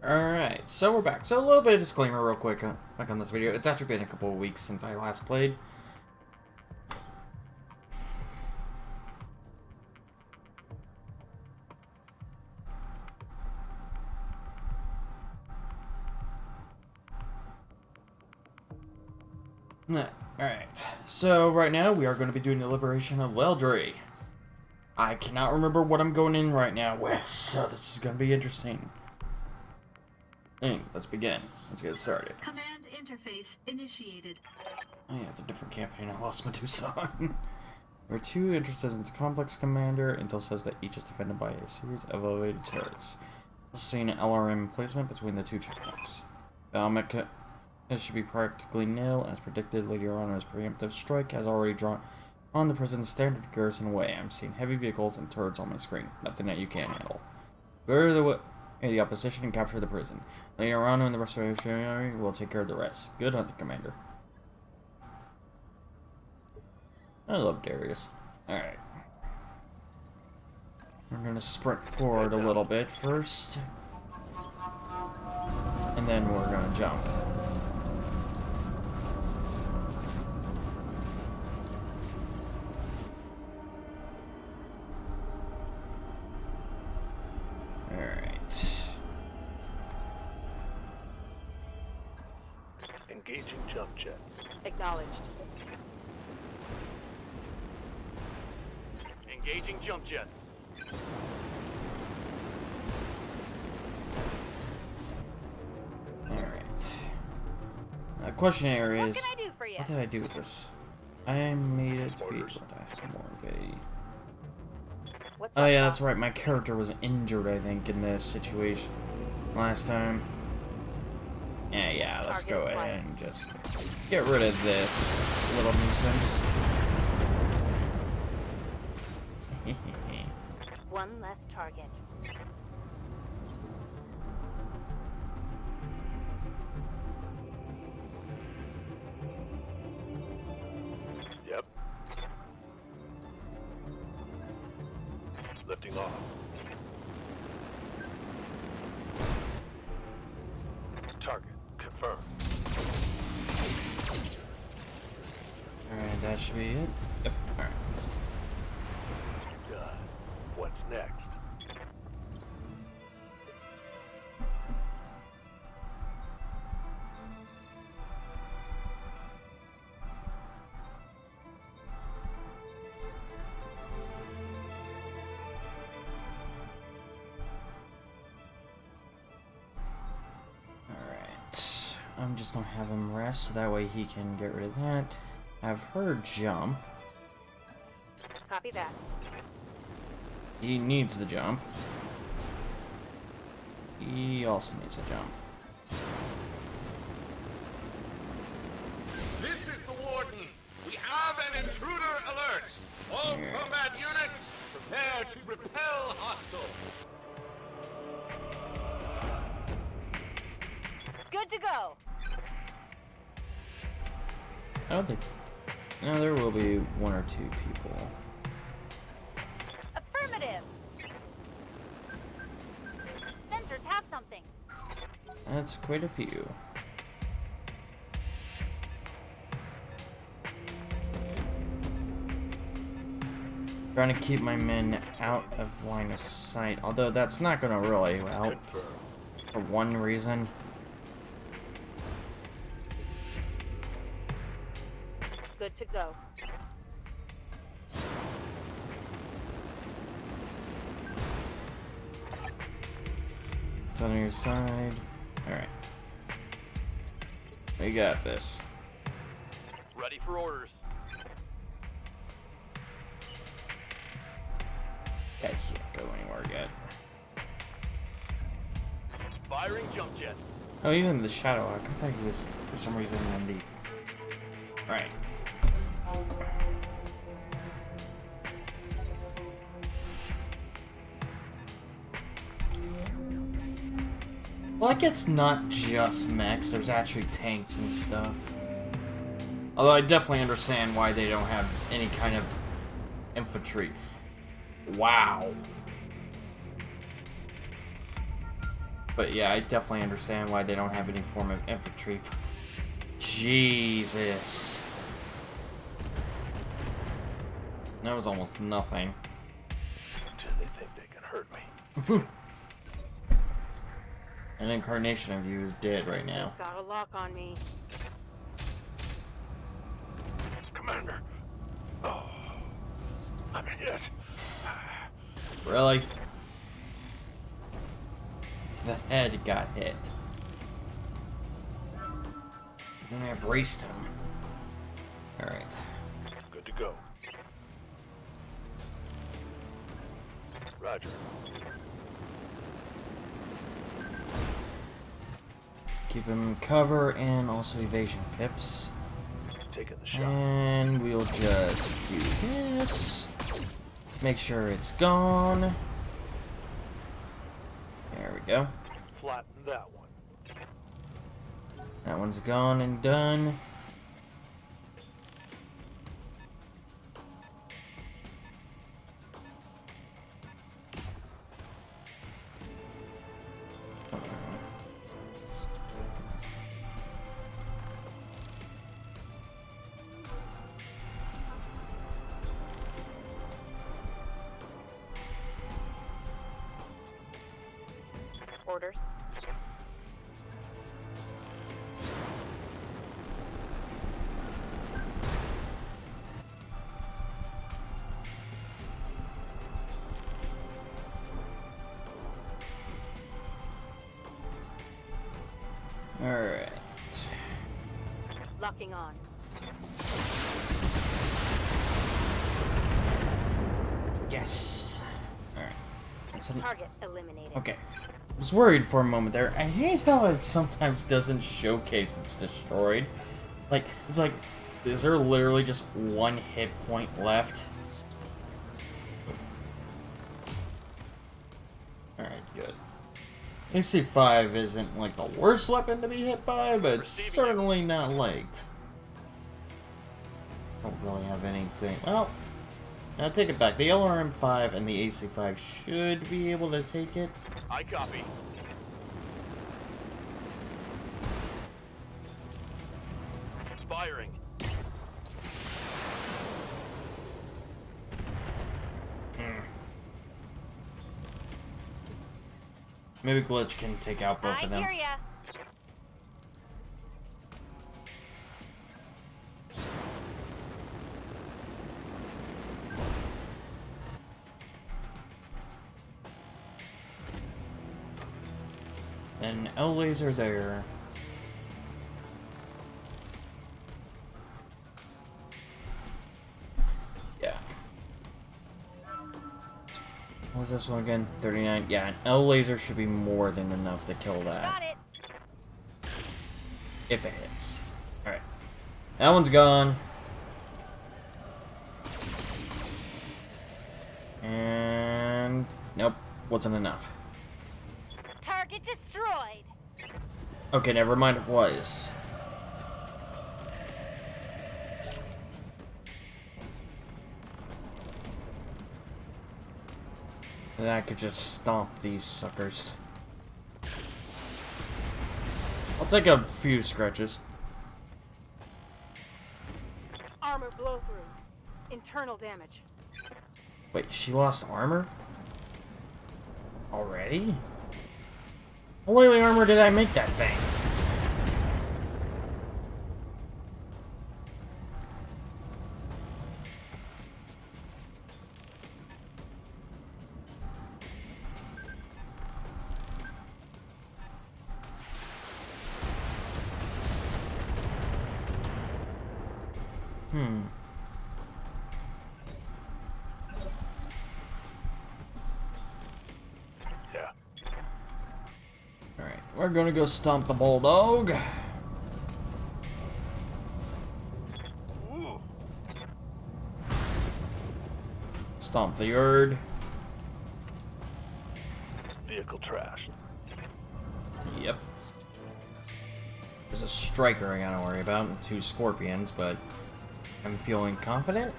Alright, so we're back. So a little bit of disclaimer real quick back on this video. It's actually been a couple of weeks since I last played. Alright, so right now we are going to be doing the liberation of Leldry. I cannot remember what I'm going in right now with, so this is going to be interesting. Anyway, let's begin. Let's get started. Command interface initiated. Oh yeah, it's a different campaign. I lost Medusa on. There are two entrances into Complex Commander. Intel says that each is defended by a series of elevated turrets. Also seen an LRM placement between the two checkpoints. It should be practically nil, as predicted. Lady Orana's preemptive strike has already drawn on the prison's standard garrison away. I'm seeing heavy vehicles and turrets on my screen. Nothing that you can't handle. Bury the opposition and capture the prison. Lady Orana and the rest of the revolutionary will take care of the rest. Good hunting, Commander. I love Darius. Alright. We're gonna sprint forward a little bit first. And then we're gonna jump. Alright. Engaging jump jet. Acknowledged. Engaging jump jet. Alright. The question here is, What can I do for you? what did I do with this? I made it to be able to have more of a... What's Oh up, yeah, Bob? that's right, my character was injured, I think, in this situation last time. Yeah, let's go ahead and just get rid of this little nuisance. One less target. Yep. Lifting off. Target confirmed. Alright, that should be it. Yep, alright. Done. What's next? Alright. I'm just gonna have him rest so that way he can get rid of that. Have her jump. Copy that. He needs the jump. He also needs a jump. This is the Warden. We have an intruder alert. All Yes. combat units, prepare to repel hostile. Good to go. I don't think... No, there will be one or two people. Affirmative. Sensors have something. That's quite a few. Trying to keep my men out of line of sight, although that's not gonna really help Confirmed. for one reason. Good to go. It's on your side. Alright. We got this. Ready for orders. Yeah, he can't go anywhere yet. Firing jump jet. Oh, he's in the shadow. I thought he was, for some reason, in the... Right. Well, I guess not just mechs. There's actually tanks and stuff. Although I definitely understand why they don't have any kind of infantry. Wow. But yeah, I definitely understand why they don't have any form of infantry. Jesus. That was almost nothing. Until they think they can hurt me. An incarnation of you is dead right now. Got a lock on me. Commander. Oh, I'm hit. Really? The head got hit. Then I braced him. Alright. Good to go. Roger. Keep him cover and also evasion pips. Taking the shot. And we'll just do this. Make sure it's gone. There we go. Flatten that one. That one's gone and done. Orders. Alright. Locking on. Yes. Alright. Target eliminated. Okay. I was worried for a moment there. I hate how it sometimes doesn't showcase it's destroyed. Like, it's like, is there literally just one hit point left? Alright, good. AC-5 isn't, like, the worst weapon to be hit by, but it's certainly not liked. Don't really have anything. Well, I'll take it back. The LRM-5 and the AC-5 should be able to take it. I copy. Firing. Maybe Glitch can take out both I of them. hear ya. And L laser there. Yeah. What was this one again? 39. Yeah, an L laser should be more than enough to kill that. Got it. If it hits. Alright. That one's gone. And nope, wasn't enough. Target destroyed. Okay, never mind, it was. And I could just stomp these suckers. I'll take a few scratches. Armor blow through. Internal damage. Wait, she lost armor? Already? What lily armor did I make that thing? Yeah. Alright, we're gonna go stomp the bulldog. Ooh. Stomp the yard. Vehicle trashed. Yep. There's a striker I gotta worry about, and 2 scorpions, but I'm feeling confident.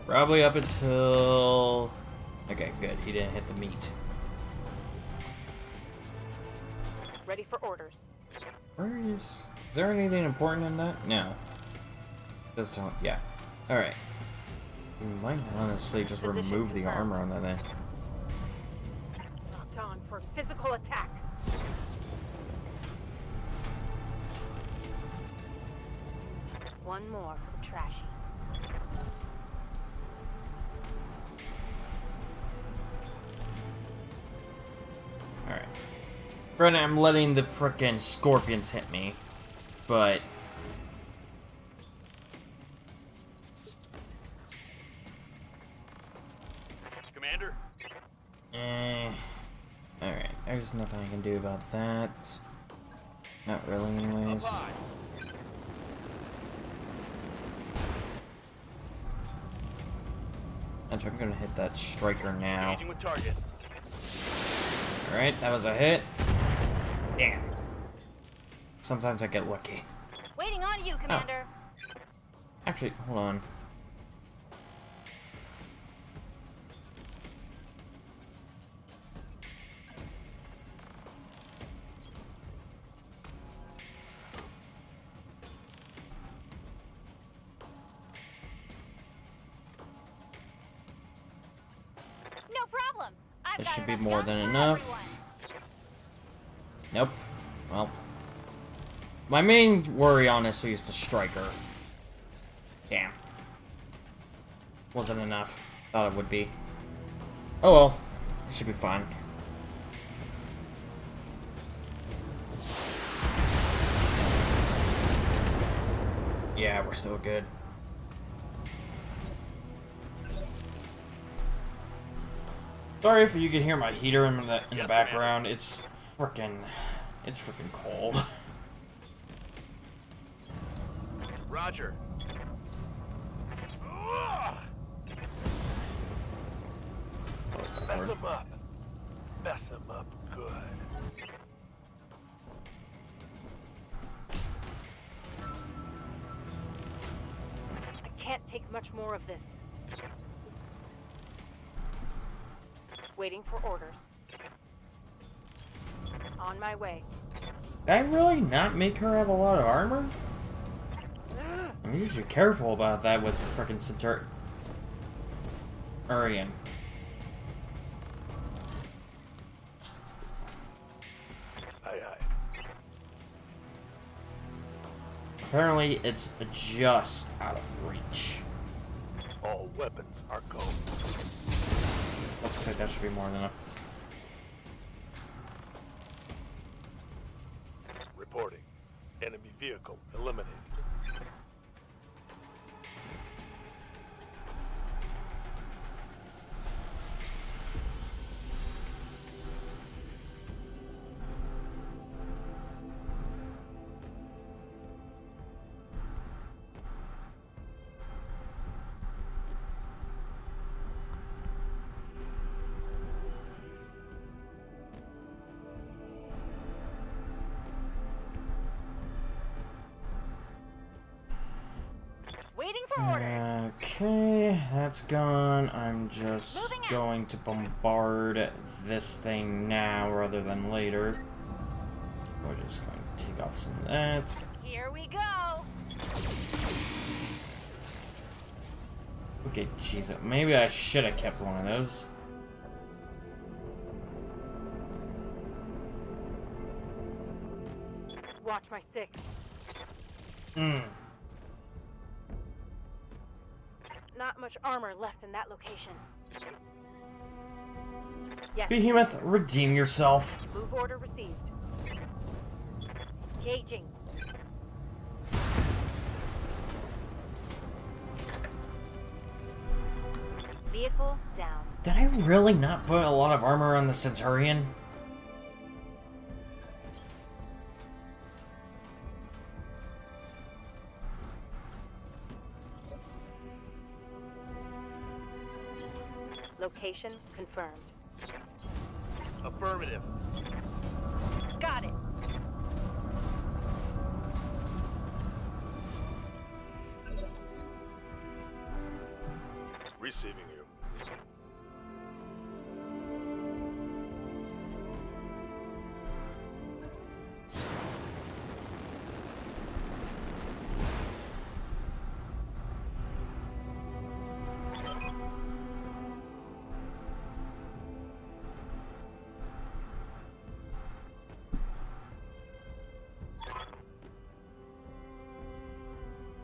Probably up until... Okay, good. He didn't hit the meat. Ready for orders. Where is there anything important in that? No. Just don't. Yeah. Alright. We might honestly just Position remove the confirmed. armor on that thing. Locked on for physical attack. One more for Trashy. Alright. Right now I'm letting the frickin' scorpions hit me. But... Commander? Alright, there's nothing I can do about that. Not really anyways. Up high. Actually, I'm gonna hit that striker now. Engaging with target. Alright, that was a hit. Damn. Sometimes I get lucky. Waiting on you, Commander. Actually, hold on. No problem. I've This got should be enough more guns than for enough. everyone. Nope. Well. My main worry, honestly, is the striker. Damn. Wasn't enough. Thought it would be. Oh well. It should be fine. Yeah, we're still good. Sorry if you can hear my heater in the Yes, background. It's freaking cold. Roger. Mess him up. Mess him up good. I can't take much more of this. Waiting for orders. On my way. Did I really not make her have a lot of armor? I'm usually careful about that with the frickin' Centurion. Aye, aye. Apparently, it's just out of reach. All weapons are go. Let's say that should be more than enough. Reporting. Enemy vehicle eliminated. Waiting for orders. Okay, that's gone. I'm just Moving out. going to bombard this thing now rather than later. We're just going to take off some of that. Here we go. Okay, jeez, maybe I should have kept one of those. Watch my six. Not much armor left in that location. Yes. Behemoth, redeem yourself. Move order received. Engaging. Vehicle down. Did I really not put a lot of armor on the Centurion? Location confirmed. Affirmative. Got it. Receiving you.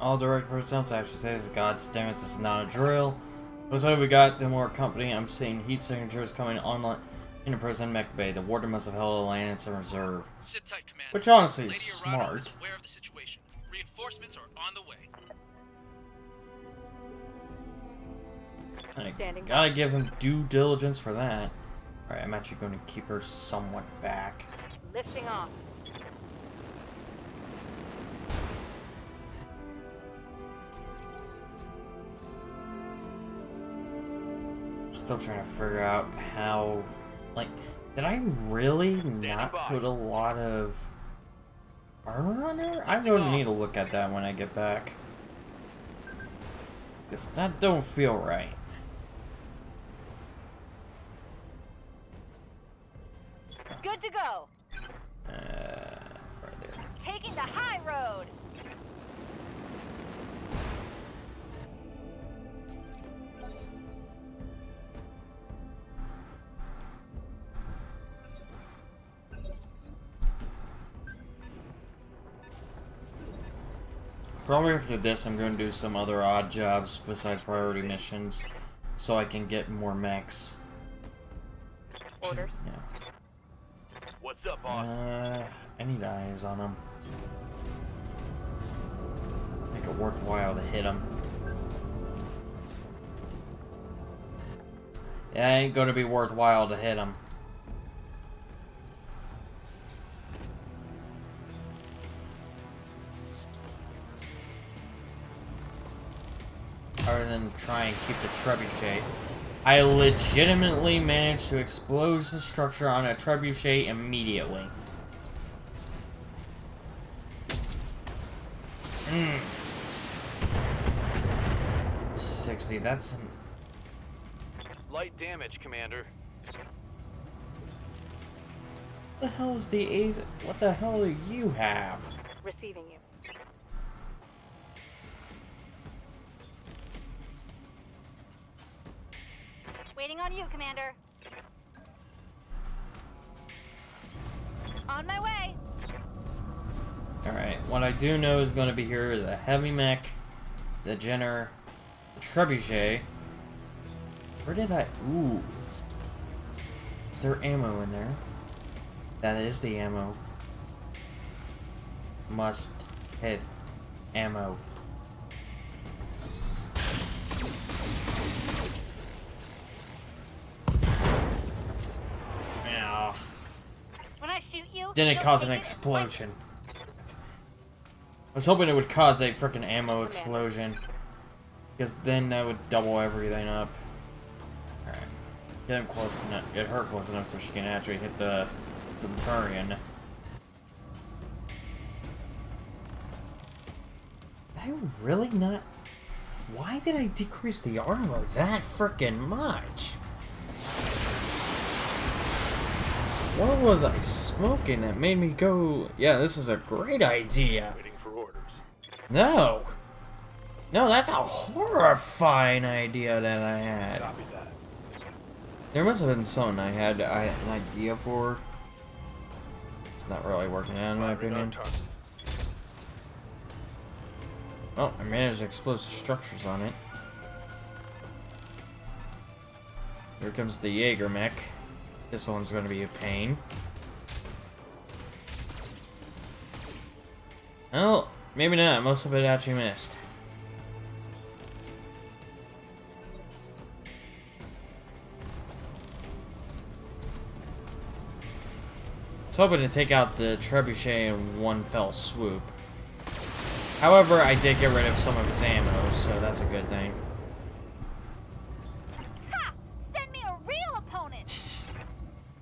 All direct personnel to actually say this. God damn it, this is not a drill. Looks like we got the more company. I'm seeing heat signatures coming online in a prison mech bay. The warden must have held a lance in reserve. Sit tight, Commander. Which honestly is Lady Arado smart. is aware of the situation. Reinforcements are on the way. I Standing gotta give him due diligence for that. Alright, I'm actually going to keep her somewhat back. Lifting off. Still trying to figure out how... Like, did I really not put a lot of armor on her? I'm going to need to look at that when I get back. Because that don't feel right. Good to go. Right there. Taking the high road. Probably after this, I'm going to do some other odd jobs besides priority missions, so I can get more mechs. Orders. Yeah. What's up, boss? I need eyes on them. Make it worthwhile to hit them. Yeah, it ain't gonna be worthwhile to hit them. Other than try and keep the trebuchet. I legitimately managed to explode the structure on a trebuchet immediately. 60, that's some... Light damage, Commander. What the hell is the A's? What the hell do you have? Receiving you. Waiting on you, Commander. On my way. Alright, what I do know is going to be here is a heavy mech, the Jenner, the trebuchet. Where did I... Ooh. Is there ammo in there? That is the ammo. Must hit ammo. Ow. When I shoot you, Didn't you'll cause an take it. explosion. I was hoping it would cause a freaking ammo explosion. Because then that would double everything up. Alright. Get him close enough. Get her close enough so she can actually hit the Centurion. Did I really not... Why did I decrease the armor that freaking much? What was I smoking that made me go... Yeah, this is a great idea. Waiting for orders. No! No, that's a horrifying idea that I had. Copy that. There must have been something I had an idea for. It's not really working out in my Firing on opinion. target. Oh, I managed to explosive structures on it. Here comes the Jaeger mech. This one's going to be a pain. Well, maybe not. Most of it actually missed. I was hoping to take out the trebuchet in one fell swoop. However, I did get rid of some of its ammo, so that's a good thing. Ha! Send me a real opponent.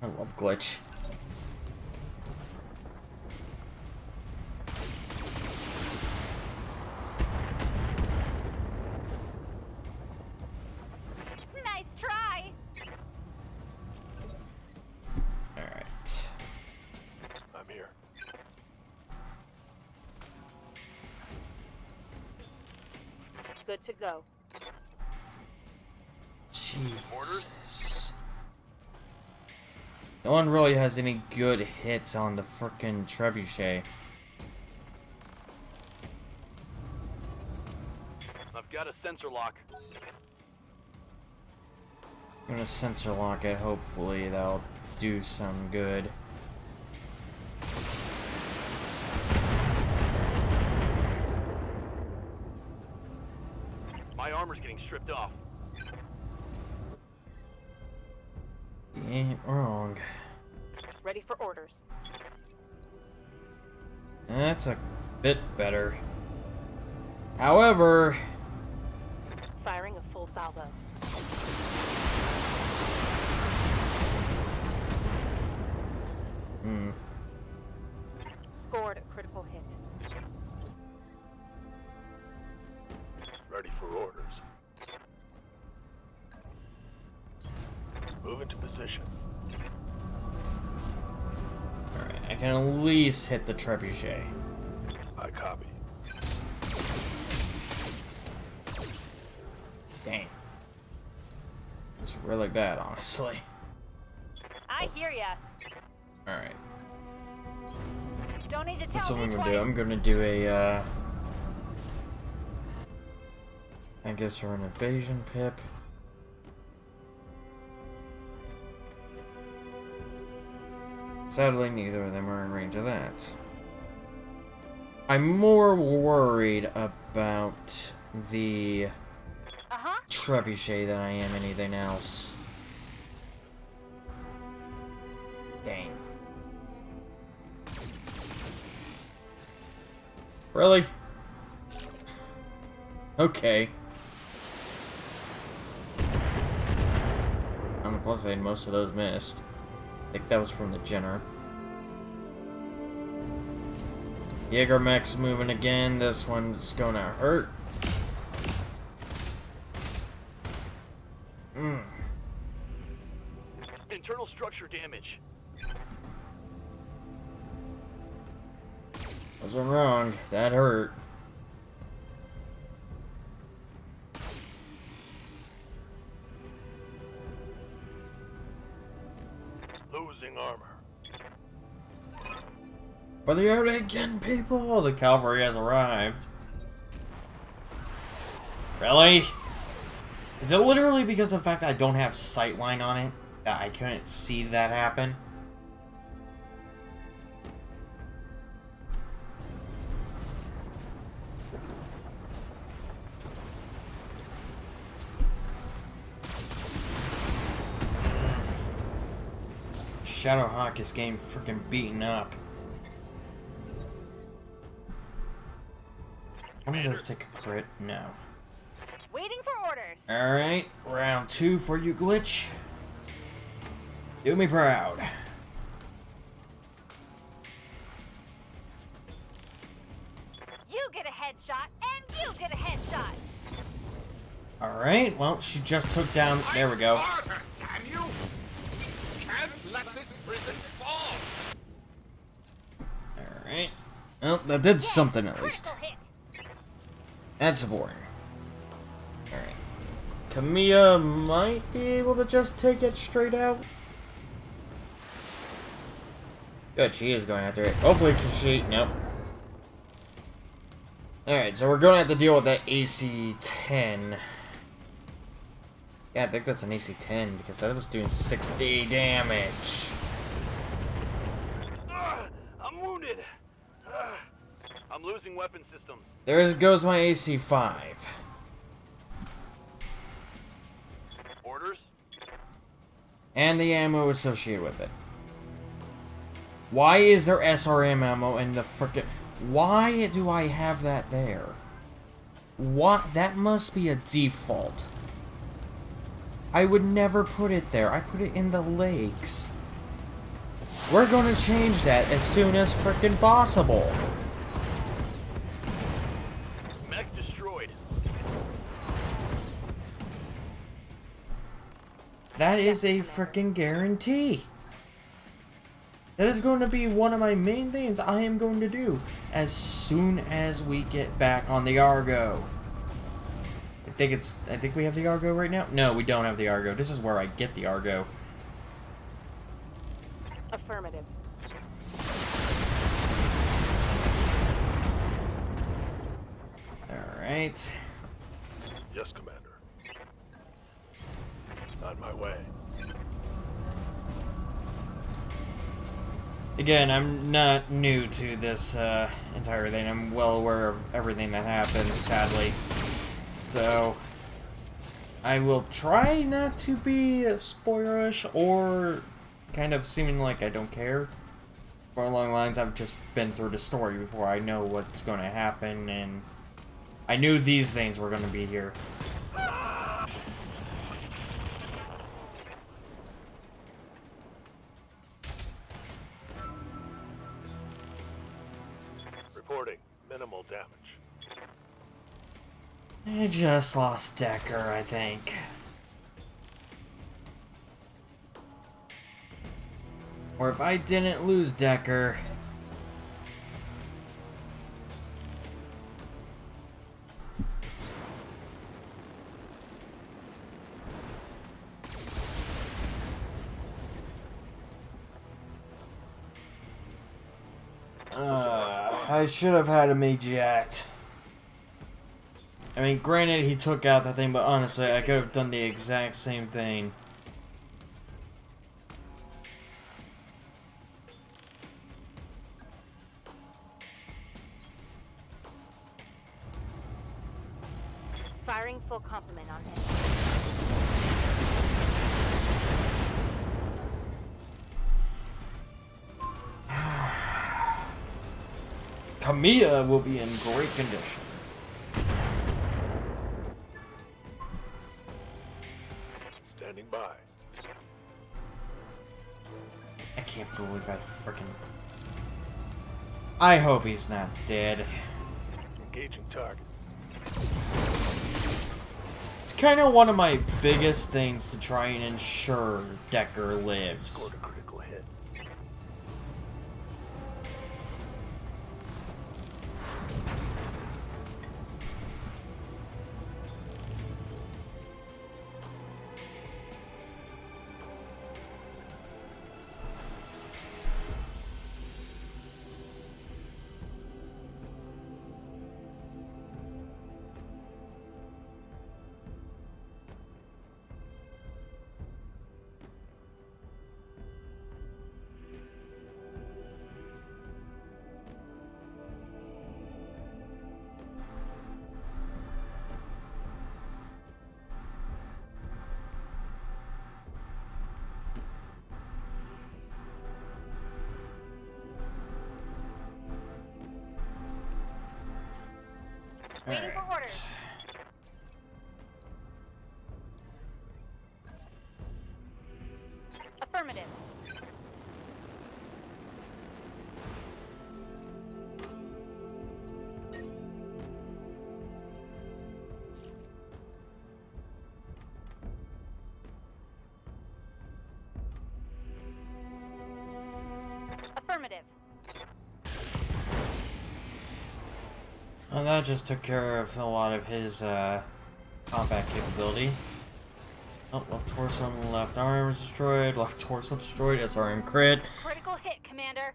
I love glitch. Nice try. Alright. I'm here. Good to go. Jesus. No one really has any good hits on the frickin' trebuchet. got a sensor lock. I'm gonna sensor lock it, hopefully that'll do some good. My armor's getting stripped off. You ain't wrong. Ready for orders. That's a bit better. However... Firing a full salvo. Scored a critical hit. Ready for orders. Move into position. Alright, I can at least hit the trebuchet. I copy. Dang. It's really bad, honestly. I hear ya. Alright. Don't need to That's tell what me I'm gonna twice. do. I'm gonna do a, I guess her an evasion pip. Sadly, neither of them are in range of that. I'm more worried about the trebuchet than I am anything else. Dang. Really? Okay. On the plus side, most of those missed. I think that was from the Jenner. Jägermech's moving again. This one's gonna hurt. Internal structure damage. Wasn't wrong. That hurt. Losing armor. Are they out again, people? The cavalry has arrived. Really? Is it literally because of the fact that I don't have sightline on it that I couldn't see that happen? Shadowhawk is getting freaking beaten up. One of those take a crit? No. Waiting for orders. Alright, round 2 for you, Glitch. Do me proud. You get a headshot, and you get a headshot. Alright, well, she just took down... There we go. Harder, damn you! Can't let this prison fall! Alright. Well, that did something at least. Critical hit. That's boring. Alright. Kamiya might be able to just take it straight out. Good, she is going after it. Hopefully, cause she... Nope. Alright, so we're going to have to deal with that AC-10. Yeah, I think that's an AC-10, because that was doing 60 damage. I'm wounded. I'm losing weapon systems. There goes my AC-5. Orders? And the ammo associated with it. Why is there SRM ammo in the frickin'... Why do I have that there? What? That must be a default. I would never put it there. I put it in the legs. We're gonna change that as soon as frickin' possible. Mech destroyed. That is a frickin' guarantee. That is going to be one of my main things I am going to do as soon as we get back on the Argo. I think we have the Argo right now? No, we don't have the Argo. This is where I get the Argo. Affirmative. Alright. Yes, Commander. On my way. Again, I'm not new to this entire thing. I'm well aware of everything that happens, sadly. So, I will try not to be spoilerish or kind of seeming like I don't care. For along lines, I've just been through the story before. I know what's going to happen, and I knew these things were going to be here. Reporting. Minimal damage. I just lost Decker, I think. Or if I didn't lose Decker... I should have had him eject. I mean, granted, he took out that thing, but honestly, I could have done the exact same thing. Firing full complement on him. Kamiya will be in great condition. Standing by. I can't believe I freaking... I hope he's not dead. Engaging target. It's kind of one of my biggest things to try and ensure Decker lives. Scored a critical hit. Waiting for orders. Affirmative. Affirmative. Well, that just took care of a lot of his combat capability. Oh, left torso and left arm is destroyed. Left torso destroyed. SRM crit. Critical hit, Commander.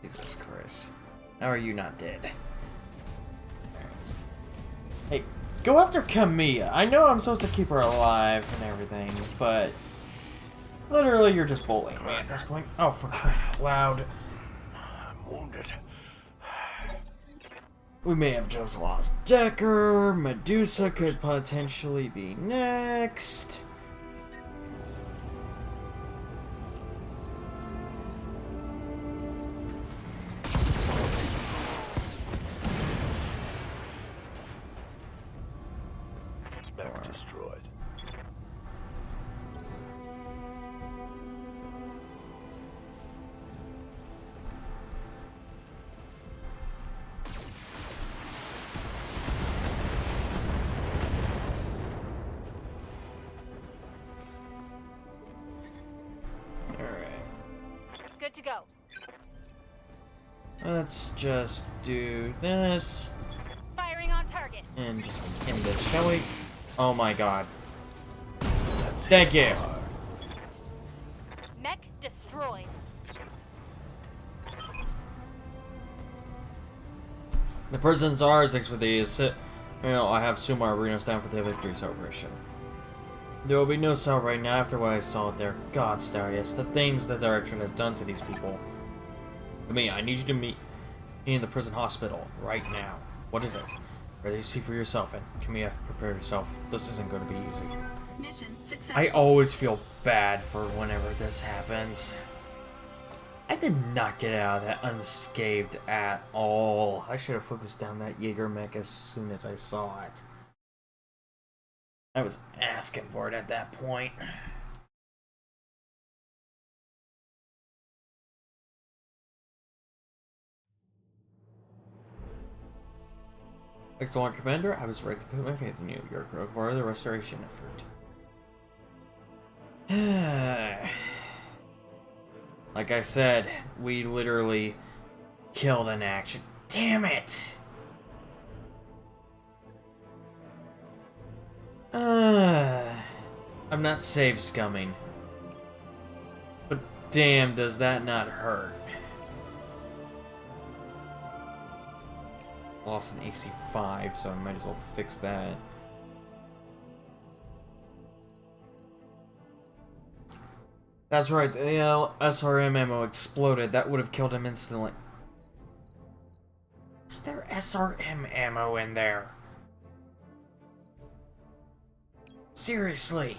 Jesus Christ. How are you not dead? Hey, go after Kamiya. I know I'm supposed to keep her alive and everything, but literally you're just bullying me at this point. Oh, for crying out loud. I'm wounded. We may have just lost Decker. Medusa could potentially be next. Mech destroyed. Good to go. Let's just do this Firing on target. and just end this, shall we? Oh my god. Thank you. Mech destroyed. The prison's ours, thanks for the You know, I have Sumar Arenas down for the victory celebration. There will be no celebrating after what I saw there. Gods, Darius, the things the direction has done to these people. I mean, I need you to meet me in the prison hospital right now. What is it? Ready to see for yourself, and Camilla, prepare yourself. This isn't going to be easy. Mission successful. I always feel bad for whenever this happens. I did not get out of that unscathed at all. I should have focused down that Jaeger mech as soon as I saw it. I was asking for it at that point. Excellent, Commander. I was right to put my faith in you. You're a critical part of the restoration effort. Like I said, we literally killed an action. Damn it! I'm not save scumming. But damn, does that not hurt. Lost an AC5, so I might as well fix that. That's right, the SRM ammo exploded. That would have killed him instantly. Is there SRM ammo in there? Seriously?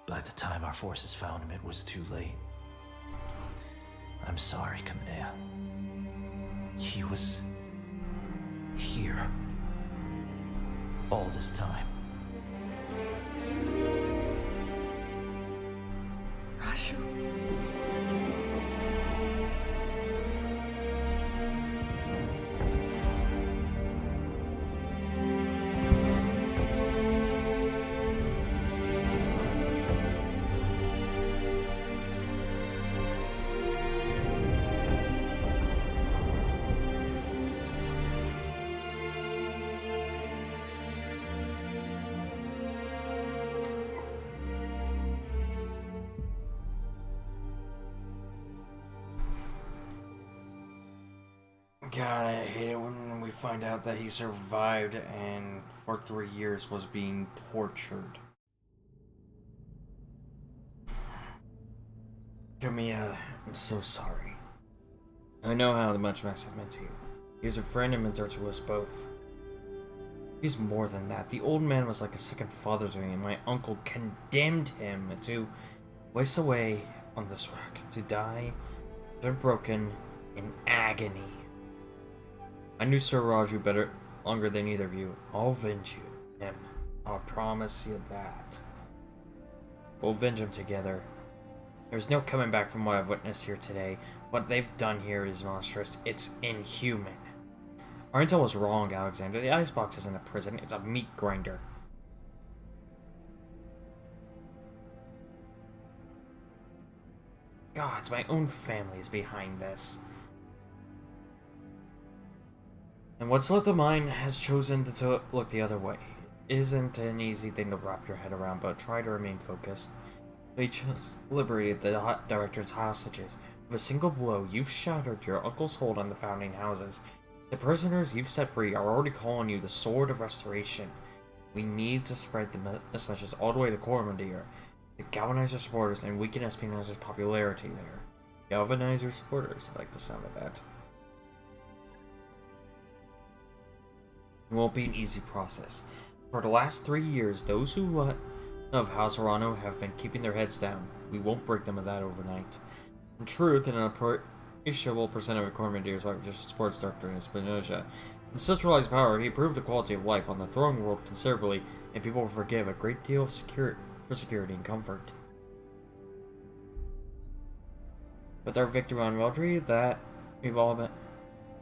By the time our forces found him, it was too late. I'm sorry, Kamea. He was here all this time. Rashu. God, I hate it when we find out that he survived and for 3 years was being tortured. Camilla, I'm so sorry. I know how much Max meant to you. He was a friend and mentor to us both. He's more than that. The old man was like a second father to me, and my uncle condemned him to waste away on this rock, to die, broken, in agony. I knew Sir Raju better longer than either of you. I'll avenge you, him. I'll promise you that. We'll avenge him together. There's no coming back from what I've witnessed here today. What they've done here is monstrous. It's inhuman. Our intel was wrong, Alexander. The icebox isn't a prison. It's a meat grinder. Gods, my own family is behind this. And what's left of mine has chosen to look the other way. It isn't an easy thing to wrap your head around, but try to remain focused. They just liberated the director's hostages. With a single blow, you've shattered your uncle's hold on the founding houses. The prisoners you've set free are already calling you the Sword of Restoration. We need to spread this message all the way to Coromandere, to galvanize your supporters and weaken Espionage's popularity there. Galvanize your supporters. I like the sound of that. It won't be an easy process. For the last 3 years, those who of House Arano have been keeping their heads down. We won't break them of that overnight. In truth, an appreciable percent of Cormandier's sports director in Spinoza. In centralized power, he improved the quality of life on the throne world considerably, and people will forgive a great deal of security and comfort. With our victory on Veldry, that we've all been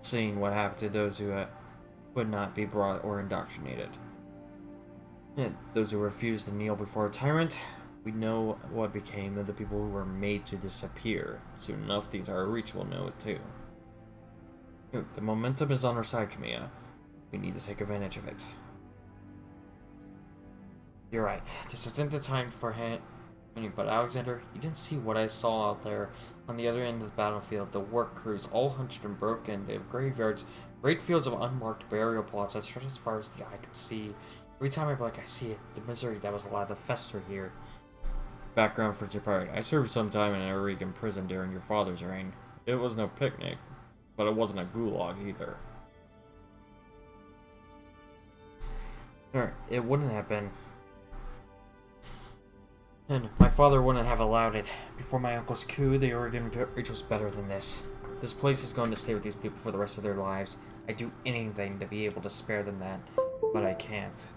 seeing what happened to those who would not be brought or indoctrinated. And those who refused to kneel before a tyrant, we know what became of the people who were made to disappear. Soon enough, the entire Reach will know it too. The momentum is on our side, Camilla. We need to take advantage of it. You're right. This isn't the time for him. But Alexander, you didn't see what I saw out there on the other end of the battlefield. The work crews, all hunched and broken. They have graveyards, great fields of unmarked burial plots that stretch as far as the eye can see. Every time I see it, the misery that was allowed to fester here. Background for your part. I served some time in an Oregon prison during your father's reign. It was no picnic, but it wasn't a gulag either. It wouldn't have been. And my father wouldn't have allowed it. Before my uncle's coup, the Oregon Reach was better than this. This place is going to stay with these people for the rest of their lives. I'd do anything to be able to spare them that, but I can't.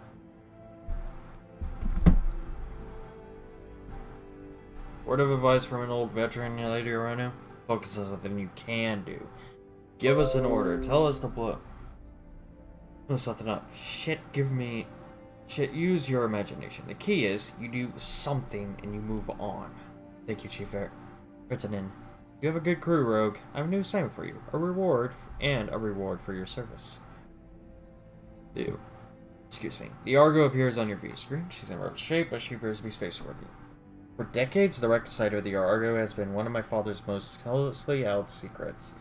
Word of advice from an old veteran, Lady Arano. Focus on something you can do. Give us an order. Tell us to blow something up. Shit, use your imagination. The key is, you do something and you move on. Thank you, Chief Rittinen. You have a good crew, Rogue. I have a new assignment for you. A reward for your service. Excuse me. The Argo appears on your view screen. She's in rough shape, but she appears to be space-worthy. For decades, the rector of the Argo has been one of my father's most closely held secrets.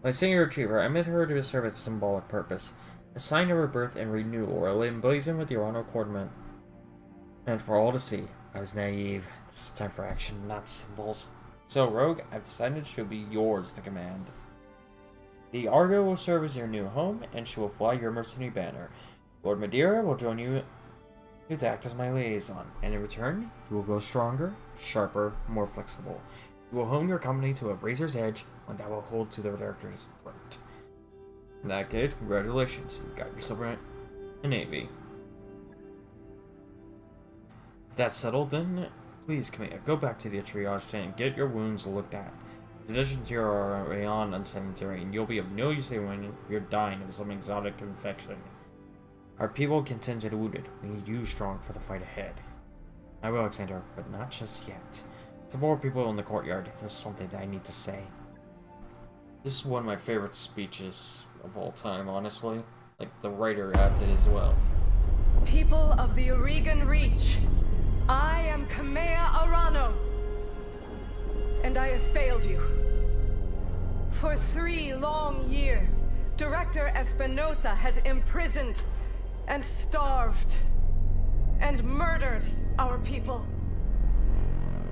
When I sing your retriever, I meant her to serve a symbolic purpose. A sign of her birth and renewal, or emblazoned with the Arano Cordman. And for all to see, I was naive. This is time for action, not symbols. So, Rogue, I've decided she'll be yours to command. The Argo will serve as your new home, and she will fly your mercenary banner. Lord Madeira will join you to act as my liaison, and in return, you will grow stronger, sharper, more flexible. You will hone your company to a razor's edge, one that will hold to the director's throat. In that case, congratulations, you got yourself a navy. If that's settled, then please, Camilla, go back to the triage tent and get your wounds looked at. In addition to your beyond unsettling terrain, you'll be of no use when you're dying of some exotic infection. Our people contend to the wounded. We need you strong for the fight ahead. I will, Alexander, but not just yet. Some more people in the courtyard. There's something that I need to say. This is one of my favorite speeches of all time, honestly. Like, the writer had it as well. People of the Oregon Reach, I am Camilla Arano, and I have failed you. For 3 long years, Director Espinosa has imprisoned and starved and murdered our people.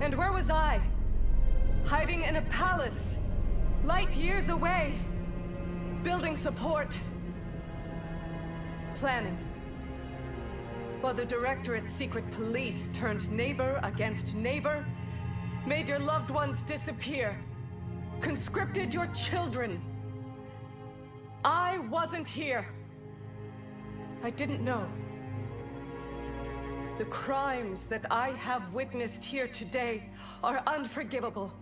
And where was I? Hiding in a palace, light years away, building support, planning. While the Directorate's secret police turned neighbor against neighbor, made your loved ones disappear, conscripted your children. I wasn't here. I didn't know. The crimes that I have witnessed here today are unforgivable.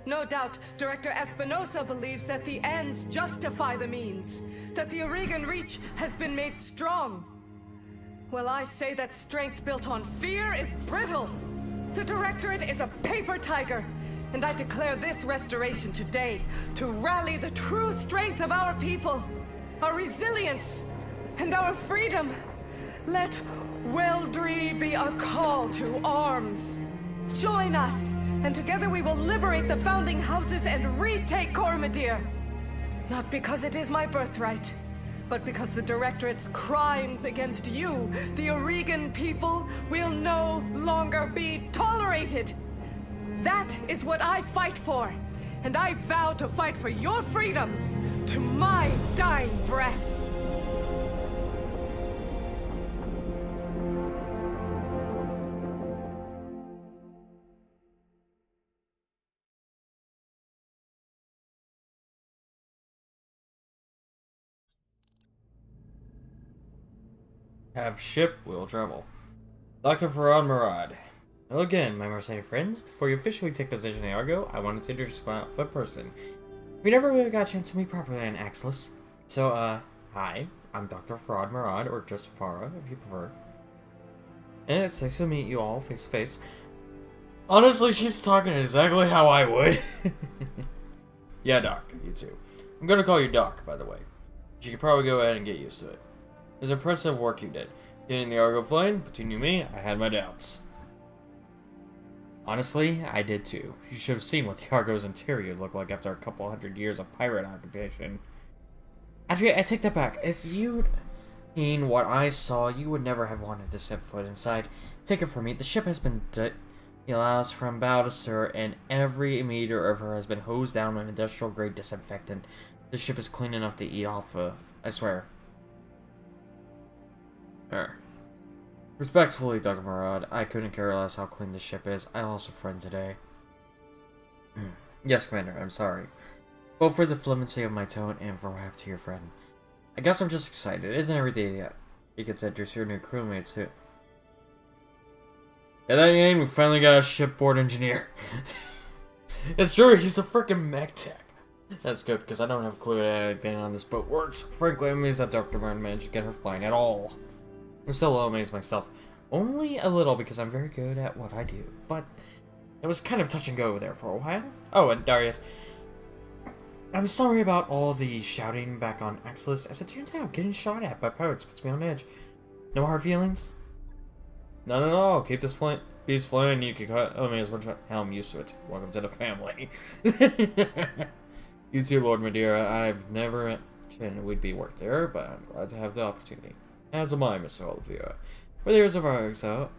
No doubt, Director Espinosa believes that the ends justify the means, that the Oregon Reach has been made strong. Well, I say that strength built on fear is brittle. The Directorate is a paper tiger, and I declare this restoration today to rally the true strength of our people, our resilience, and our freedom. Let Weldry be a call to arms. Join us, and together we will liberate the founding houses and retake Cormadir. Not because it is my birthright, but because the Directorate's crimes against you, the Oregon people, will no longer be tolerated. That is what I fight for, and I vow to fight for your freedoms to my dying breath. Have ship, will travel. Dr. Farad Murad. Hello again, my Mercenary friends. Before you officially take position in the Argo, I wanted to introduce my foot person. We never really got a chance to meet properly in Axelis. So, hi, I'm Dr. Farad Murad, or just Farah, if you prefer. And it's nice to meet you all face to face. Honestly, she's talking exactly how I would. Yeah, Doc, you too. I'm gonna call you Doc, by the way. You could probably go ahead and get used to it. It was impressive work you did. Getting the Argo flying, between you and me, I had my doubts. Honestly, I did too. You should have seen what the Argo's interior looked like after a couple hundred years of pirate occupation. Actually, I take that back. If you'd seen what I saw, you would never have wanted to set foot inside. Take it from me, the ship has been deloused from bow to stern, and every meter of her has been hosed down with industrial-grade disinfectant. The ship is clean enough to eat off of, I swear. Respectfully, Dr. Murad, I couldn't care less how clean the ship is. I lost a friend today. Yes, Commander, I'm sorry. Both for the flippancy of my tone and for what happened to your friend. I guess I'm just excited. It isn't every day yet. You get to introduce your new crewmates too. Yeah, that ain't, we finally got a shipboard engineer. It's true, he's a freaking mech tech. That's good, because I don't have a clue that anything on this boat works. Frankly, I'm amazed that Dr. Murad managed to get her flying at all. I'm still a little amazed myself. Only a little, because I'm very good at what I do. But it was kind of touch and go there for a while. Oh, and Darius. I'm sorry about all the shouting back on Axelis. As it turns out, getting shot at by pirates puts me on edge. No hard feelings? None at all. Keep this beast flying. You can cut. Oh man, as much hell, I'm used to it. Welcome to the family. You too, Lord Madeira. I've never imagined we'd be worked there, but I'm glad to have the opportunity. As am I, Mr. Oliveira. For the years of our exile,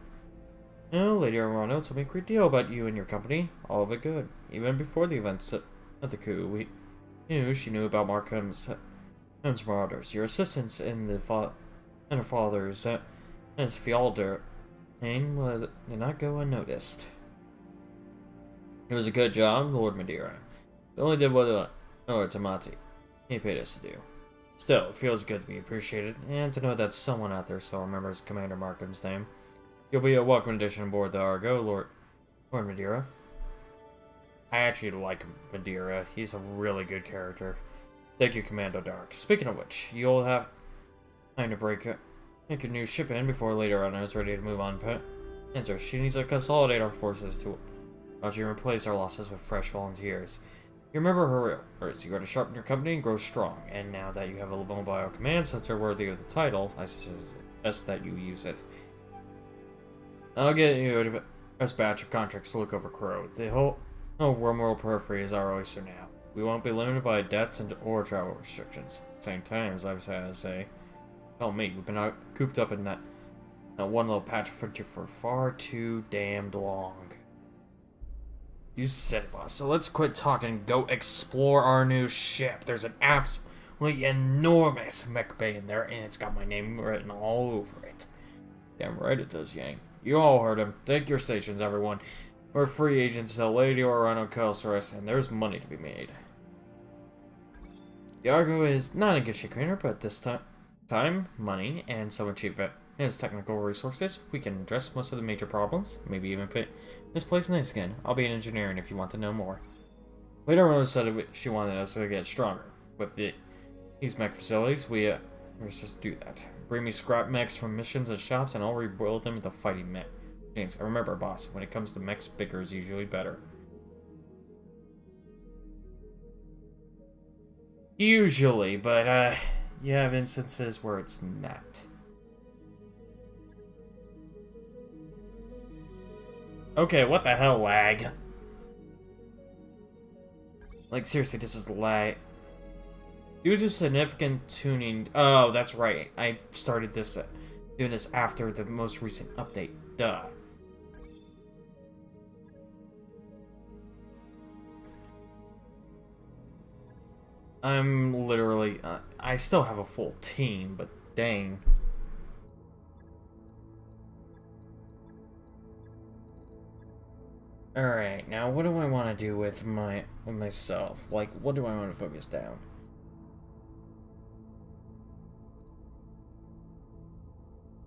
Lady Armano told me a great deal about you and your company. All of it good. Even before the events of the coup, we knew she knew about Markham's marauders. Your assistance in the her father's his Fialder name did not go unnoticed. It was a good job, Lord Madeira. We only did what Tamati he paid us to do. Still, it feels good to be appreciated, and to know that someone out there still remembers Commander Markham's name. You'll be a welcome addition aboard the Argo, Lord Madeira. I actually like Madeira. He's a really good character. Thank you, Commando Dark. Speaking of which, you'll have time to make a new ship in before later on is ready to move on. Answer, she needs to consolidate our forces to replace our losses with fresh volunteers. You remember her words, you got to sharpen your company and grow strong, and now that you have a mobile command center worthy of the title, I suggest that you use it. I'll get you a best batch of contracts to look over Crow. The whole Wormworld periphery is our oyster now. We won't be limited by debts or travel restrictions. At the same time, as I've had to say, tell me, we've been cooped up in that one little patch of frontier for far too damned long. You said it, boss. So let's quit talking and go explore our new ship. There's an absolutely enormous mech bay in there, and it's got my name written all over it. Damn right it does, Yang. You all heard him. Take your stations, everyone. We're free agents till Lady Orano calls for us, and there's money to be made. The Argo is not in good shape, but this time, money, and some achievement and its technical resources, we can address most of the major problems, maybe even put this place nice again. I'll be an engineer if you want to know more. Later Rose said she wanted us to get stronger. With these mech facilities, let's just do that. Bring me scrap mechs from missions and shops, and I'll rebuild them into fighting mech. James, remember, boss, when it comes to mechs, bigger is usually better. Usually, but, you have instances where it's not. Okay, what the hell, lag? Like, seriously, this is lag. Due to significant tuning... Oh, that's right. I started this, doing this after the most recent update. Duh. I'm literally... I still have a full team, but dang. Alright, now what do I want to do with myself? Like, what do I want to focus down?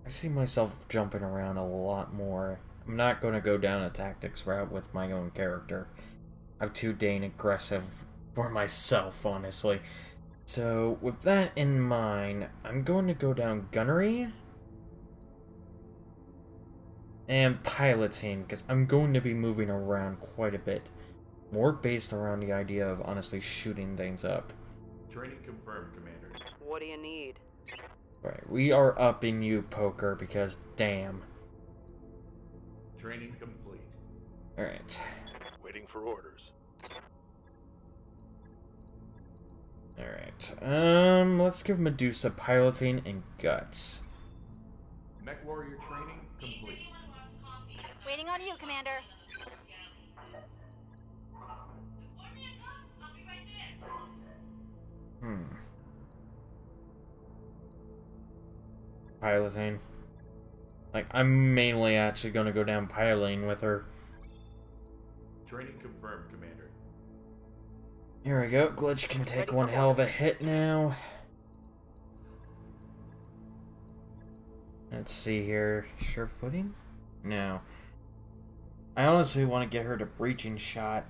I see myself jumping around a lot more. I'm not going to go down a tactics route with my own character. I'm too dang aggressive for myself, honestly. So, with that in mind, I'm going to go down gunnery and piloting, because I'm going to be moving around quite a bit. More based around the idea of honestly shooting things up. Training confirmed, Commander. What do you need? Right, we are upping you, Poker, because damn. Training complete. Alright. Waiting for orders. Alright, let's give Medusa piloting and guts. Mech warrior training complete. Waiting on you, Commander. Piloting. Like, I'm mainly actually gonna go down piloting with her. Training confirmed, Commander. Here we go. Glitch can take one hell of a hit now. Let's see here. Sure footing? No. I honestly want to get her to breaching shot.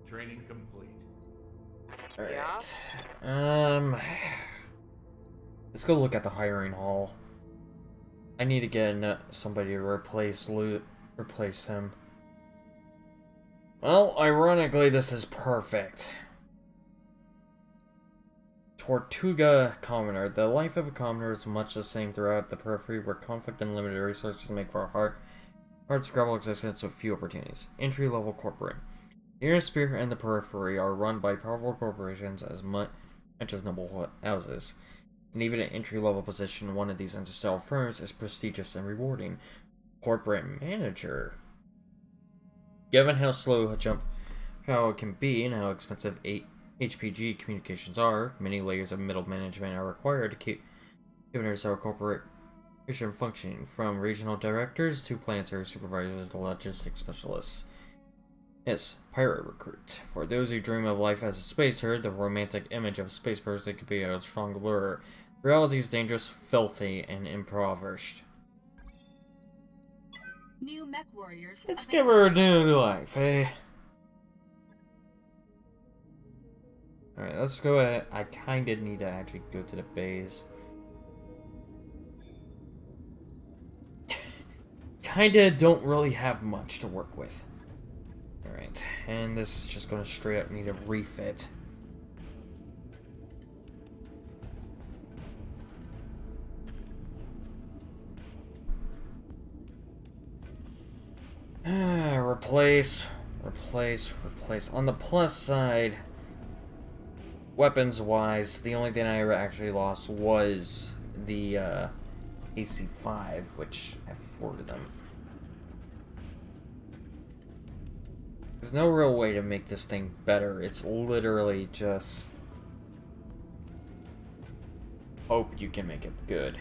Training complete. Alright. Let's go look at the hiring hall. I need to get somebody to replace him. Well, ironically, this is perfect. Tortuga Commoner. The life of a commoner is much the same throughout the periphery, where conflict and limited resources make for a hard scrabble existence with few opportunities. Entry-level corporate. The inner sphere and the periphery are run by powerful corporations as much as noble houses. And even an entry-level position in one of these interstellar firms is prestigious and rewarding. Corporate manager. Given how slow a jump how it can be and how expensive HPG communications are, many layers of middle management are required to keep interstellar corporation functioning, from regional directors to planetary supervisors to logistics specialists. Yes, pirate recruit. For those who dream of life as a spacer, the romantic image of a space person could be a strong lure. Reality is dangerous, filthy, and impoverished. New mech warriors. Let's give her a new life, eh? Alright, let's go ahead. I kinda need to actually go to the base. Kinda don't really have much to work with. Alright, and this is just gonna straight up need a refit. Replace. On the plus side, weapons-wise, the only thing I actually lost was the AC-5, which I have 4 of them. There's no real way to make this thing better. It's literally just hope you can make it good.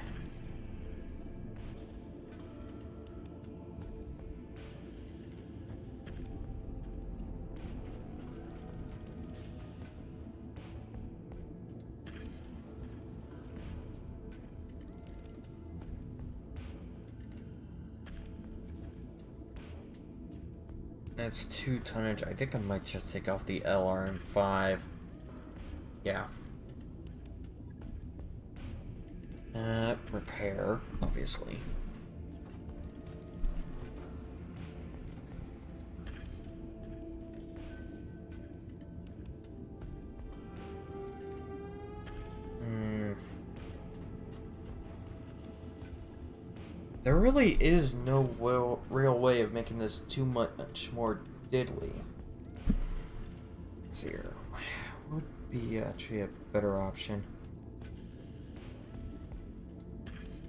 That's 2 tonnage. I think I might just take off the LRM-5. Yeah. Repair, obviously. There really is no real way of making this too much more diddly. Let's see here. What would be actually a better option?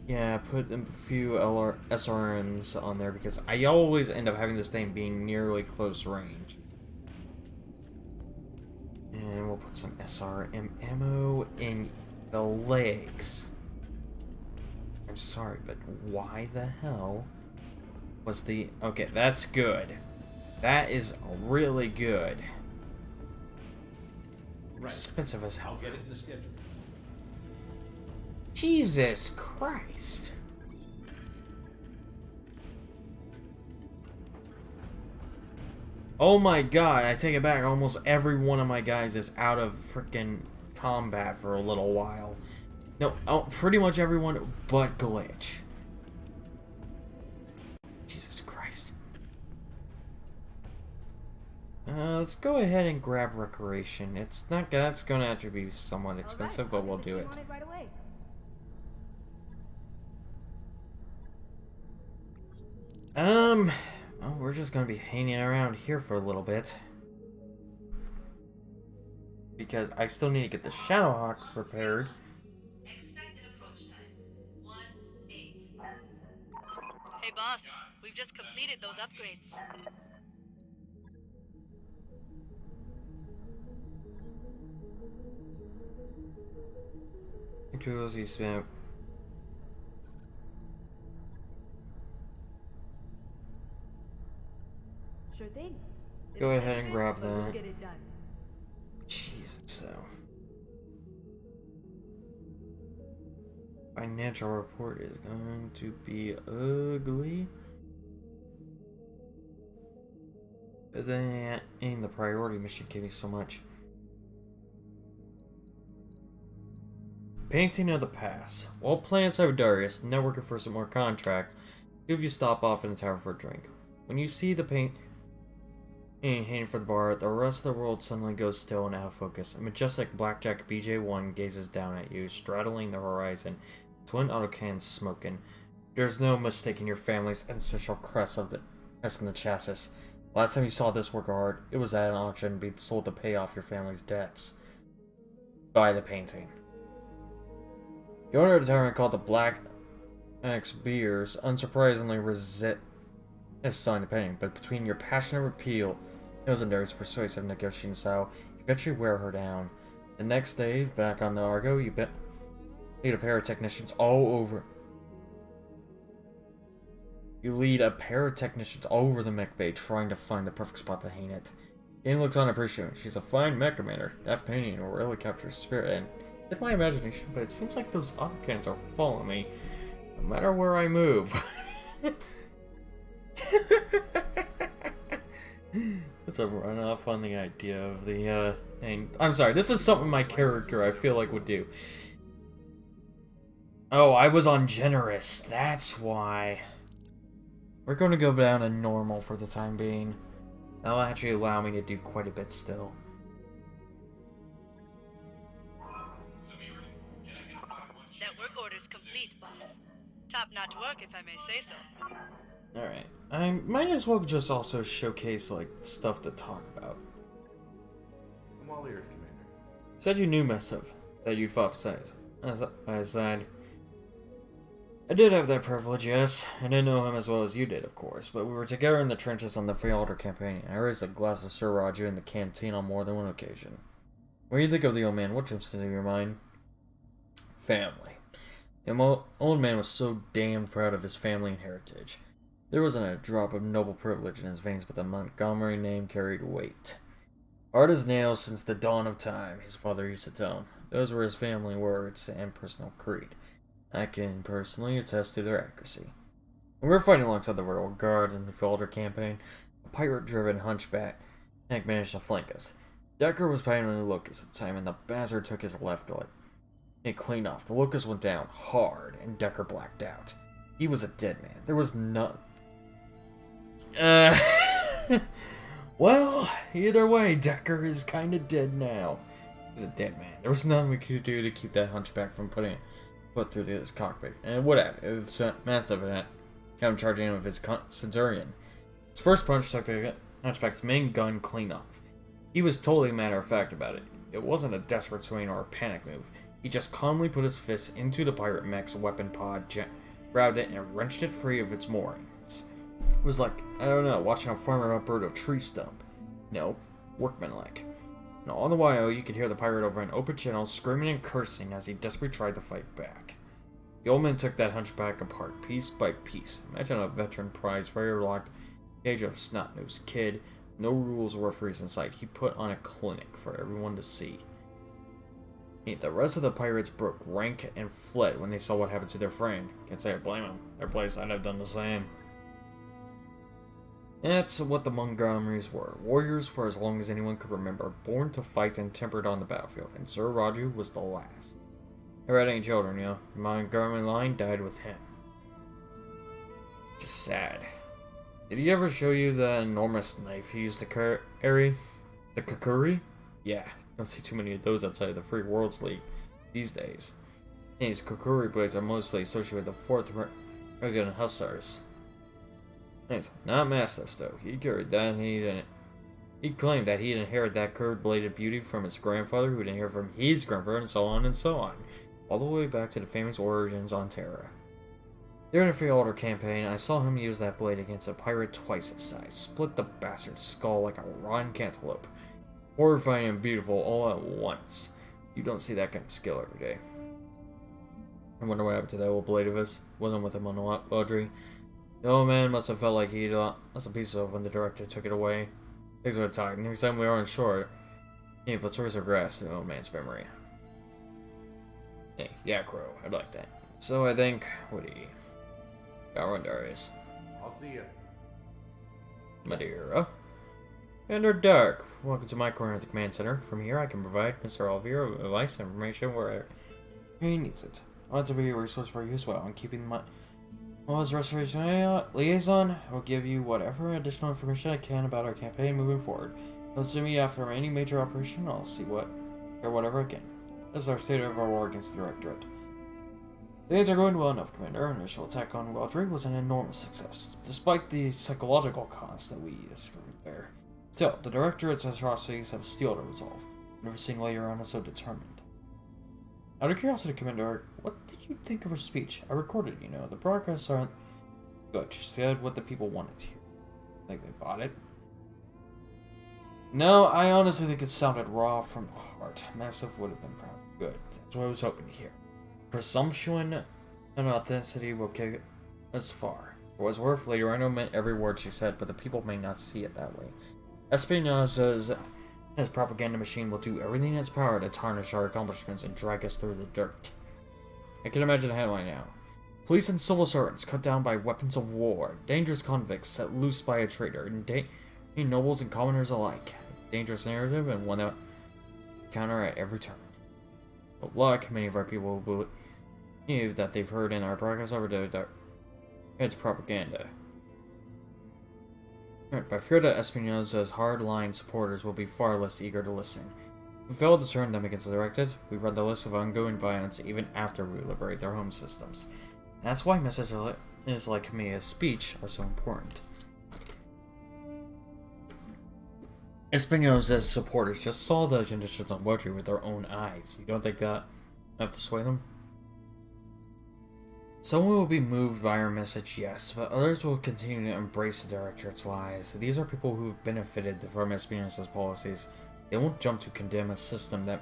Yeah, put a few SRMs on there because I always end up having this thing being nearly close range. And we'll put some SRM ammo in the legs. I'm sorry, but why the hell was the... Okay, that's good. That is really good. Right. Expensive as hell. I'll get it in the schedule. Jesus Christ. Oh my god, I take it back. Almost every one of my guys is out of freaking combat for a little while. No, pretty much everyone but Glitch. Jesus Christ. Let's go ahead and grab Recreation. It's not... That's gonna have to be somewhat expensive, but we'll do it. Right away. Well, we're just gonna be hanging around here for a little bit. Because I still need to get the Shadowhawk prepared. Expected approach time. 1-8. Hey boss, we've just completed those upgrades. Cozy Snap. Sure thing. Go ahead and grab but we'll that. get it done. Jesus, though. Financial report is going to be ugly. But then, and the priority mission gave me so much. Painting of the Pass. While playing outside Darius, networking for some more contracts, two of you stop off in the tower for a drink. When you see the paint heading for the bar, the rest of the world suddenly goes still and out of focus. A majestic blackjack BJ-1 gazes down at you, straddling the horizon, twin autocannons smoking. There's no mistaking your family's ancestral crest in the chassis. Last time you saw this work of art, it was at an auction being sold to pay off your family's debts. Buy the painting. The owner of the tavern called the Black Axe Beers unsurprisingly resist selling the painting, but between your passionate appeal and Darius' persuasive negotiating style, you eventually wear her down. The next day, back on the Argo, you lead a pair of technicians all over. You lead a pair of technicians all over the mech bay, trying to find the perfect spot to hang it. Jane looks unappreciative. She's a fine mech commander. That painting will really capture her spirit, and it's my imagination, but it seems like those autocannons are following me, no matter where I move. Let's run off on the idea of the, and I'm sorry, this is something my character I feel like would do. Oh, I was on generous, that's why. We're going to go down to normal for the time being. That'll actually allow me to do quite a bit still. That work order's complete, boss. Top-notch work, if I may say so. Alright, I might as well just also showcase, like, stuff to talk about. I'm all ears, Commander. Said you knew Messiv, that you'd fought besides. As I said, I did have that privilege, yes. I didn't know him as well as you did, of course, but we were together in the trenches on the Freeholder campaign, and I raised a glass of Sir Roger in the canteen on more than one occasion. When you think of the old man, what jumps into your mind? Family. The old man was so damned proud of his family and heritage. There wasn't a drop of noble privilege in his veins, but the Montgomery name carried weight. Hard as nails since the dawn of time, his father used to tell him. Those were his family words and personal creed. I can personally attest to their accuracy. When we were fighting alongside the Royal Guard in the Freeholder campaign, a pirate-driven hunchback managed to flank us. Decker was piloting the Locust at the time, and the bastard took his left leg. It cleaned off. The Locust went down hard, and Decker blacked out. He was a dead man. There was no... Well, either way, Decker is kind of dead now. He was a dead man. There was nothing we could do to keep that hunchback from putting foot through his cockpit. And it would have. It was a massive event. him charging him with his Centurion. His first punch took the Hunchback's main gun clean off. He was totally matter-of-fact about it. It wasn't a desperate swing or a panic move. He just calmly put his fists into the pirate mech's weapon pod, grabbed it, and wrenched it free of its moorings. It was like, I don't know, watching a farmer uproot a tree stump. No, workmanlike. And all the while, you could hear the pirate over an open channel screaming and cursing as he desperately tried to fight back. The old man took that hunchback apart, piece by piece. Imagine a veteran prize firelocked cage of snot-nosed kid, no rules or referees in sight. He put on a clinic for everyone to see. The rest of the pirates broke rank and fled when they saw what happened to their friend. Can't say I blame them. Their place, I'd have done the same. That's what the Montgomerys were. Warriors for as long as anyone could remember, born to fight and tempered on the battlefield, and Sir Raju was the last. Never had any children, you know. The Montgomery line died with him. Just sad. Did he ever show you the enormous knife he used to carry? The Kukuri? Yeah, don't see too many of those outside of the Free Worlds League these days. These Kukuri blades are mostly associated with the 4th Regular Hussars. Nice. Not mastiffs though. He claimed that he'd inherited that curved-bladed beauty from his grandfather, who'd inherited from his grandfather, and so on and so on, all the way back to the famous origins on Terra. During the Free-Alder campaign, I saw him use that blade against a pirate twice his size, split the bastard's skull like a rotten cantaloupe. Horrifying and beautiful all at once. You don't see that kind of skill every day. I wonder what happened to that old blade of his. Wasn't with him on Audrey. The old man must have felt like he'd lost a piece of when the director took it away. Things were tight. Next time we aren't sure if let's regress the old man's memory. Hey, yeah, Crow. I'd like that. So I think, Woody. Darwin Darius. I'll see ya. Madeira. Commander Dark. Welcome to my corner at the command center. From here I can provide Mr. Alvira with advice and information where he needs it. I want to be a resource for you as well, and keeping my as restoration liaison, I will give you whatever additional information I can about our campaign moving forward. Don't sue me after any major operation, I'll see whatever I can. This is our state of our war against the Directorate. Things are going well enough, Commander. Our initial attack on Waldry was an enormous success, despite the psychological cost that we discovered there. Still, the Directorate's atrocities have still to resolve. Never seen Layer so determined. Out of curiosity, Commander, what did you think of her speech? I recorded, you know. The broadcasts aren't good. She said what the people wanted to hear. Think they bought it? No, I honestly think it sounded raw from the heart. Massive would have been probably good. That's what I was hoping to hear. Presumption and authenticity will kick us far. For what's worth, Lady Rhino meant every word she said, but the people may not see it that way. Espinosa's his propaganda machine will do everything in its power to tarnish our accomplishments and drag us through the dirt. I can imagine the headline now. Police and civil servants cut down by weapons of war. Dangerous convicts set loose by a traitor. Nobles and commoners alike. Dangerous narrative and one that counter at every turn. But luck, many of our people believe that they've heard in our progress over the it's propaganda. But I fear that Espinosa's hard-line supporters will be far less eager to listen. If we fail to turn them against the Directed, we run the risk of ongoing violence even after we liberate their home systems. That's why messages like Kamiya's speech are so important. Espinosa's supporters just saw the conditions on Wodri with their own eyes. You don't think that enough to sway them? Someone will be moved by our message, yes, but others will continue to embrace the Directorate's lies. These are people who've benefited from Espinosa's policies. They won't jump to condemn a system that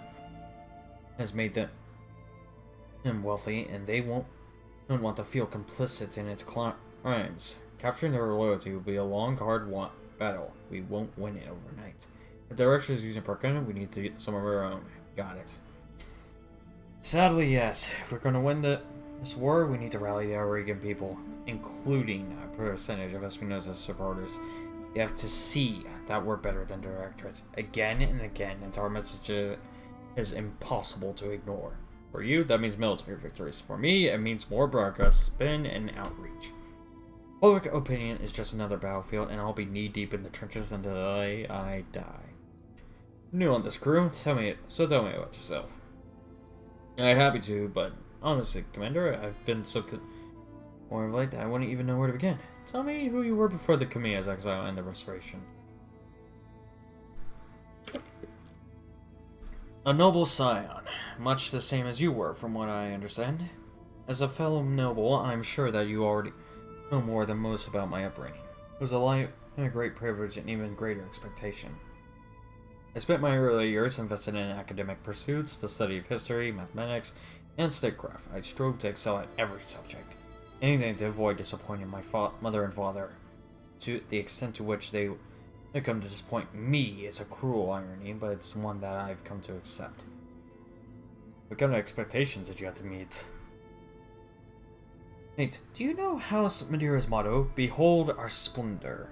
has made them wealthy, and they don't want to feel complicit in its crimes. Capturing their loyalty will be a long, hard battle. We won't win it overnight. If the Directorate is using propaganda, we need to get some of our own. Got it. Sadly, yes. If we're going to win this war, we need to rally the Oregon people, including a percentage of Espinosa's supporters. You have to see that we're better than the Directorate. Again and again, and our message is impossible to ignore. For you, that means military victories. For me, it means more broadcast spin and outreach. Public opinion is just another battlefield, and I'll be knee-deep in the trenches until I die. New on this crew? Tell me about yourself. I'd happy to, but honestly, Commander, I've been so More of late, I wouldn't even know where to begin. Tell me who you were before the Kamiya's exile and the restoration. A noble scion, much the same as you were, from what I understand. As a fellow noble, I'm sure that you already know more than most about my upbringing. It was a life and a great privilege and even greater expectation. I spent my early years invested in academic pursuits, the study of history, mathematics, and statecraft. I strove to excel at every subject, anything to avoid disappointing my mother and father. To the extent to which they come to disappoint me is a cruel irony, but it's one that I've come to accept. What kind of expectations did you have to meet? Mate, do you know House Madeira's motto, Behold our splendor?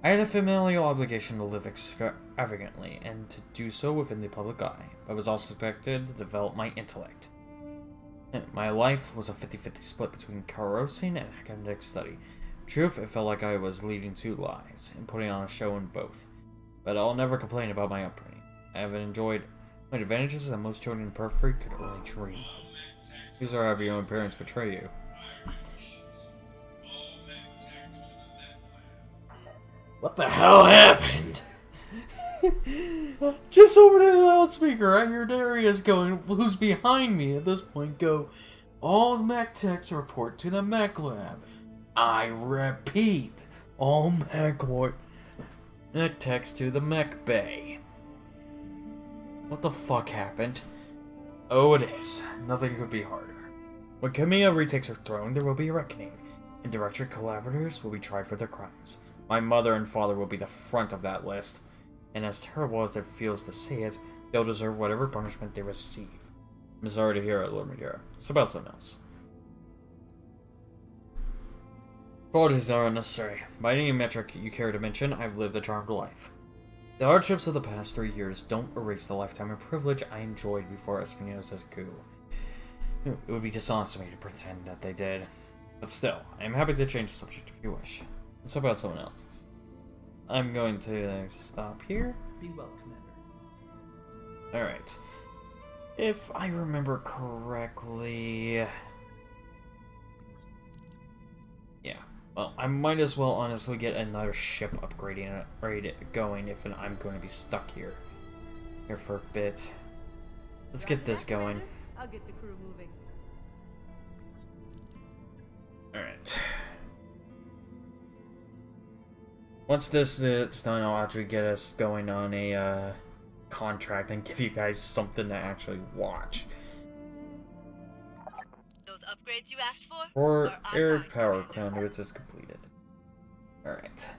I had a familial obligation to live extravagantly, and to do so within the public eye, but was also expected to develop my intellect. My life was a 50-50 split between carousing and academic study. Truth, it felt like I was leading two lives, and putting on a show in both. But I'll never complain about my upbringing. I have enjoyed my advantages that most children in periphery could only dream of. These are how your own parents betray you. What the hell happened? Just over the loudspeaker, I hear Darius going, who's behind me at this point, go, all mech techs report to the mech lab. I repeat, all mech techs to the mech bay. What the fuck happened? Oh, it is. Nothing could be harder. When Kamiya retakes her throne, there will be a reckoning, and director collaborators will be tried for their crimes. My mother and father will be the front of that list, and as terrible as it feels to say it, they'll deserve whatever punishment they receive. I'm sorry to hear it, Lord Madeira. It's about something else. Apologies are unnecessary. By any metric you care to mention, I've lived a charmed life. The hardships of the past 3 years don't erase the lifetime of privilege I enjoyed before Espinosa's coup. It would be dishonest of me to pretend that they did. But still, I am happy to change the subject if you wish. It's about someone else. I'm going to stop here. Be well, Commander. Alright. If I remember correctly... Yeah. Well, I might as well honestly get another ship upgrading going if I'm going to be stuck here for a bit. Let's get this going. I'll get the crew moving. Alright. Once this is done, I'll actually get us going on a contract and give you guys something to actually watch. Those upgrades you asked for? Or are air online, power Commander. conduits is completed. Alright.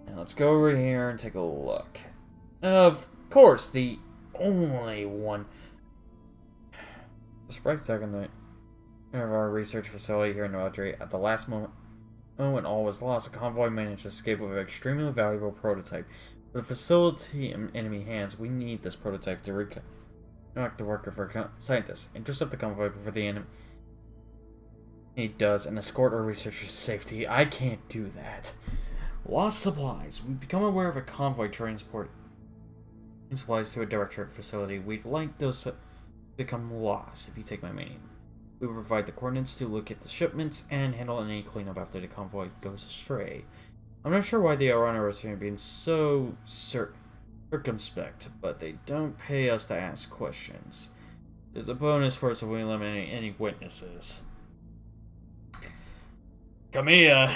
Now let's go over here and take a look. Of course, the only one. Just right second night. Of our research facility here in Audrey, at the last moment when all was lost, a convoy managed to escape with an extremely valuable prototype. With the facility in enemy hands, we need this prototype to reconnect the work of our scientists, intercept the convoy before the enemy does, and escort our researchers to safety. I can't do that. Lost supplies. We become aware of a convoy transporting supplies to a directorate facility. We'd like those to become lost, if you take my meaning. We will provide the coordinates to locate the shipments and handle any cleanup after the convoy goes astray. I'm not sure why the Aranors are being so circumspect, but they don't pay us to ask questions. There's a bonus for us if we eliminate any witnesses. Kamiya!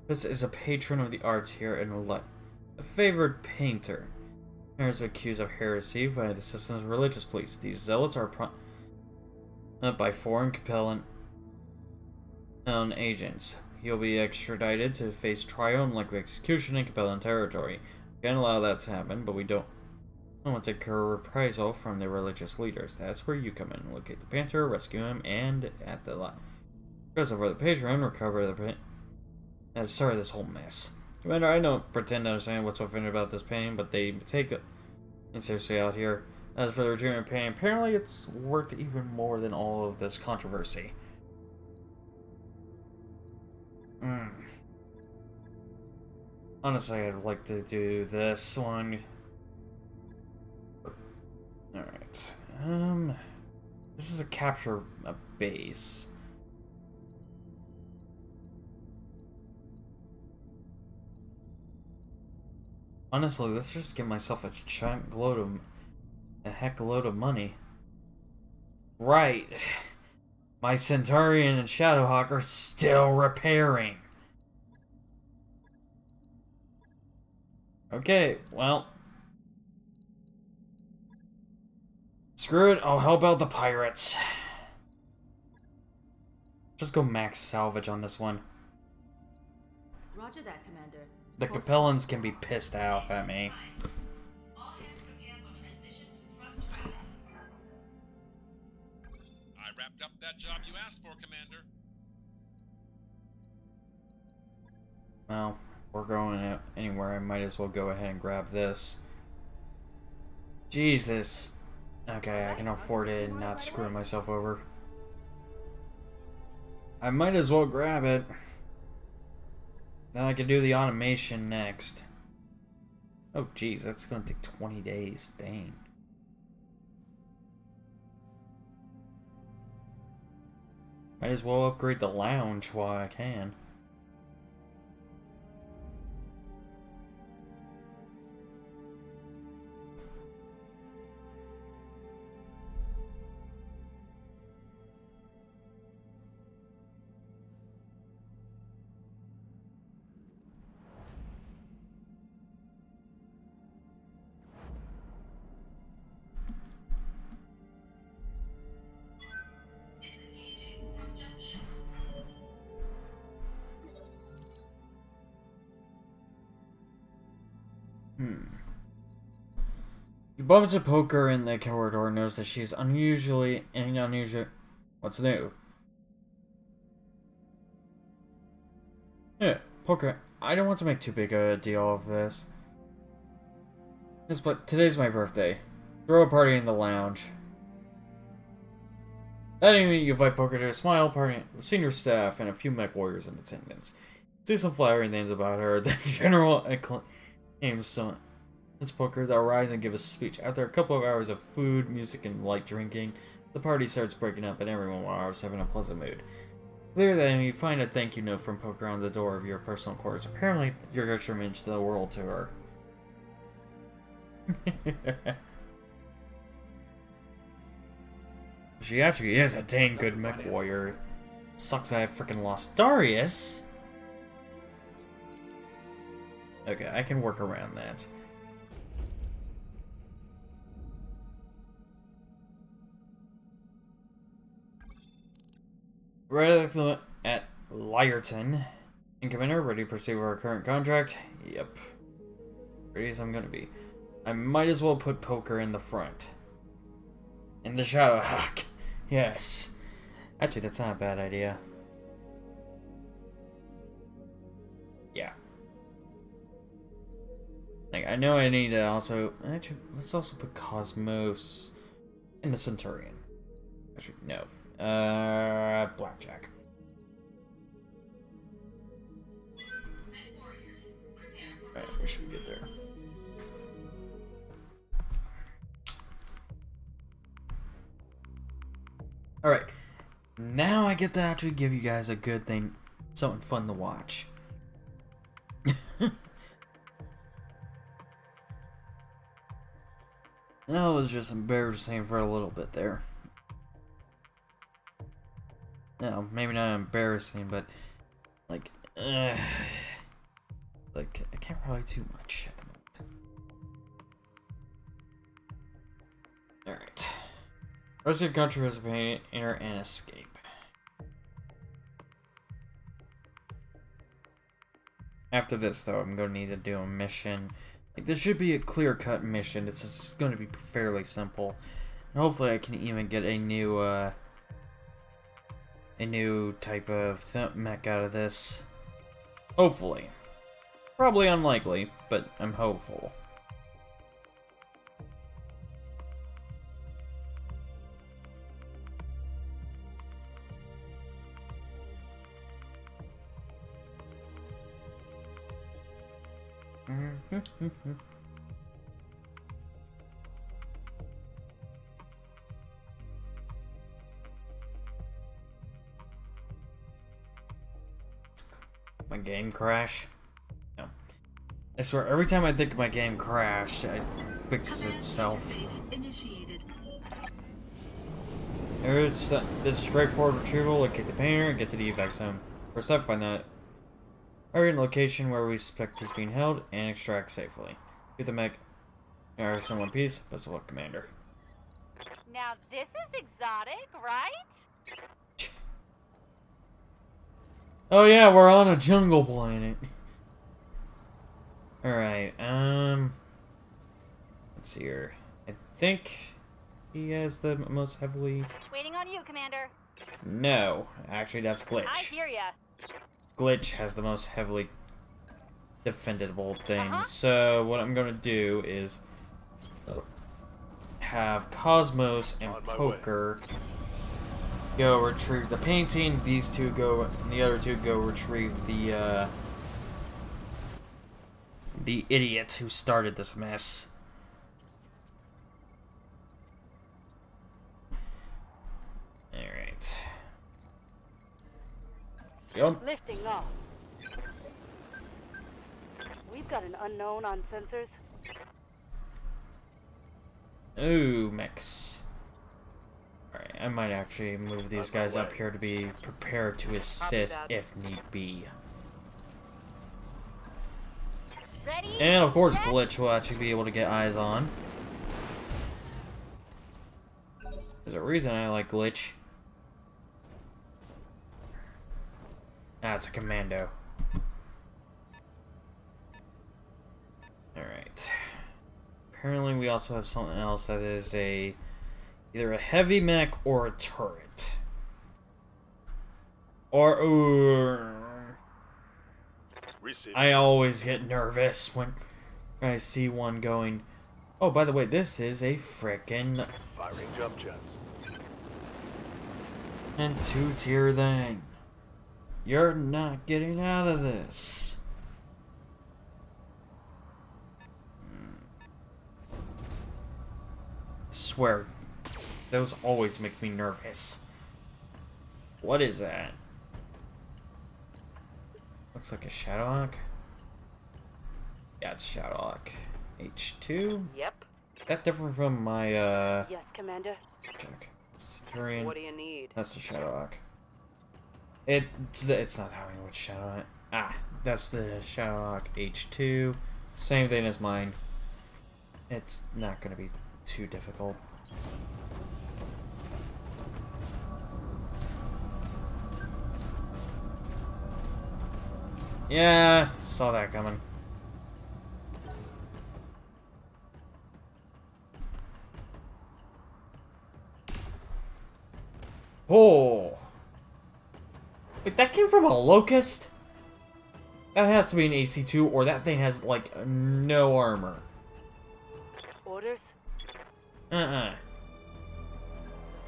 This is a patron of the arts here in Roulette, a favored painter. He is accused of heresy by the system's religious police. These zealots are by foreign compelling agents. He'll be extradited to face trial and likely execution in compelling territory. We can't allow that to happen, but we don't want to incur reprisal from the religious leaders. That's where you come in. Locate the painter, rescue him, and at the goes over the patron, recover the paint. And sorry, this whole mess. Commander, I don't pretend to understand what's so offended about this painting, but they take it seriously out here. As for the legitimate painting, apparently it's worth even more than all of this controversy. Honestly, I'd like to do this one. Alright. This is a capture a base. Honestly, let's just give myself a chunk load of a heck load of money. Right. My Centurion and Shadowhawk are still repairing. Okay, well. Screw it, I'll help out the pirates. Just go max salvage on this one. Roger that, Commander. The Capellans can be pissed off at me. All hands prepare for transition to thrust battle. I wrapped up that job you asked for, Commander. Well, if we're going anywhere, I might as well go ahead and grab this. Jesus. Okay, I can afford it and not screw myself over. I might as well grab it. Then I can do the automation next. Oh, geez, that's gonna take 20 days. Dang. Might as well upgrade the lounge while I can. You bump into Poker in the corridor and knows that she's unusually unusual. What's new? Yeah, Poker, I don't want to make too big a deal of this. Yes, but today's my birthday. Throw a party in the lounge. That evening, you invite Poker to a smile party with senior staff and a few mech warriors in attendance. Say some flattering things about her, then General acclaims some. Poker that rise and give a speech. After a couple of hours of food, music, and light drinking, the party starts breaking up and everyone is having a pleasant mood. Later then, you find a thank you note from Poker on the door of your personal quarters. Apparently, you're determined to the world to her. She actually is a dang good mech warrior. Sucks I freaking lost Darius. Okay, I can work around that. Right at Lyerton. Commander, ready to pursue our current contract? Yep. Ready as I'm gonna be. I might as well put Poker in the front. In the Shadowhawk. Yes. Actually, that's not a bad idea. Yeah. Like, I know I need to also... Actually, let's also put Cosmos in the Centurion. Actually, no. Blackjack. Alright, we should be good there. Alright. Now I get to actually give you guys a good thing. Something fun to watch. That was just embarrassing for a little bit there. No, maybe not embarrassing, but like, I can't really do much at the moment. Alright. Rest of the country is pain, enter, and escape. After this, though, I'm going to need to do a mission. Like, this should be a clear-cut mission. It's just going to be fairly simple. And hopefully I can even get a new type of mech out of this. Hopefully. Probably unlikely, but I'm hopeful. My game crash? No. I swear, every time I think my game crashed, it fixes itself. It's this straightforward retrieval. Locate the painter and get to the evac zone. First up, find the target location where we suspect he's being held and extract safely. Get the mech. Alright, in one piece. Best of luck, Commander. Now this is exotic, right? Oh yeah, we're on a jungle planet. Alright, let's see here. I think he has the most heavily... Waiting on you, Commander. No, actually that's Glitch. I hear ya. Glitch has the most heavily defendable thing. So what I'm gonna do is have Cosmos and Poker go retrieve the painting. These two go, and the other two go retrieve the idiot who started this mess. Alright. Yep. Lifting off. We've got an unknown on sensors. Ooh, mix. Alright, I might actually move these guys up here to be prepared to assist if need be. Ready? And of course, Glitch will actually be able to get eyes on. There's a reason I like Glitch. That's a commando. Alright. Apparently we also have something else that is either a heavy mech or a turret. Or I always get nervous when I see one going, oh, by the way, this is a frickin' Firing jump jets. and two-tier thing. You're not getting out of this. I swear, those always make me nervous. What is that? Looks like a Shadowhawk. Yeah, it's Shadowhawk. H2? Yep. Is that different from my, Yes, Commander. check. Centurion. What do you need? That's the Shadowhawk. It's not telling me which Shadowhawk. Ah, that's the Shadowhawk H2. Same thing as mine. It's not gonna be too difficult. Yeah, saw that coming. Oh! Wait, that came from a locust? That has to be an AC2, or that thing has, like, no armor. Orders?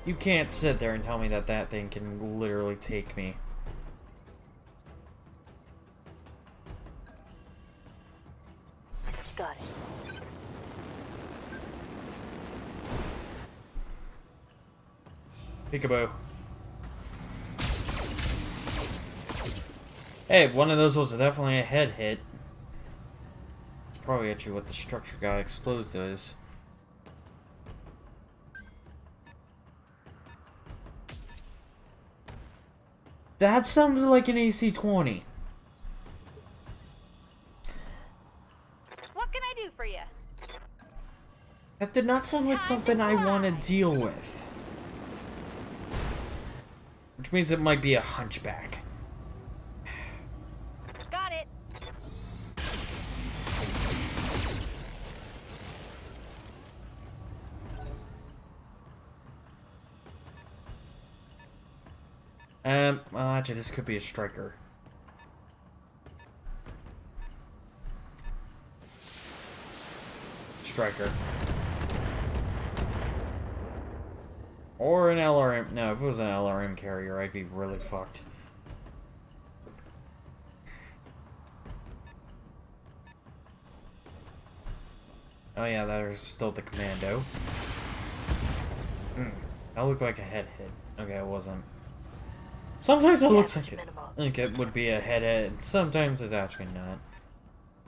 You can't sit there and tell me that that thing can literally take me. Got it. Peekaboo. Hey, one of those was definitely a head hit. It's probably actually what the structure guy exposed is. That sounded like an AC-20. What can I do for you? That did not sound like something I want to deal with. Which means it might be a hunchback. Got it. Well, actually, this could be a striker. Striker. Or an LRM. No, if it was an LRM carrier, I'd be really fucked. Oh yeah, there's still the commando. That looked like a head hit. Okay, it wasn't. Sometimes it looks like it would be a head hit, sometimes it's actually not.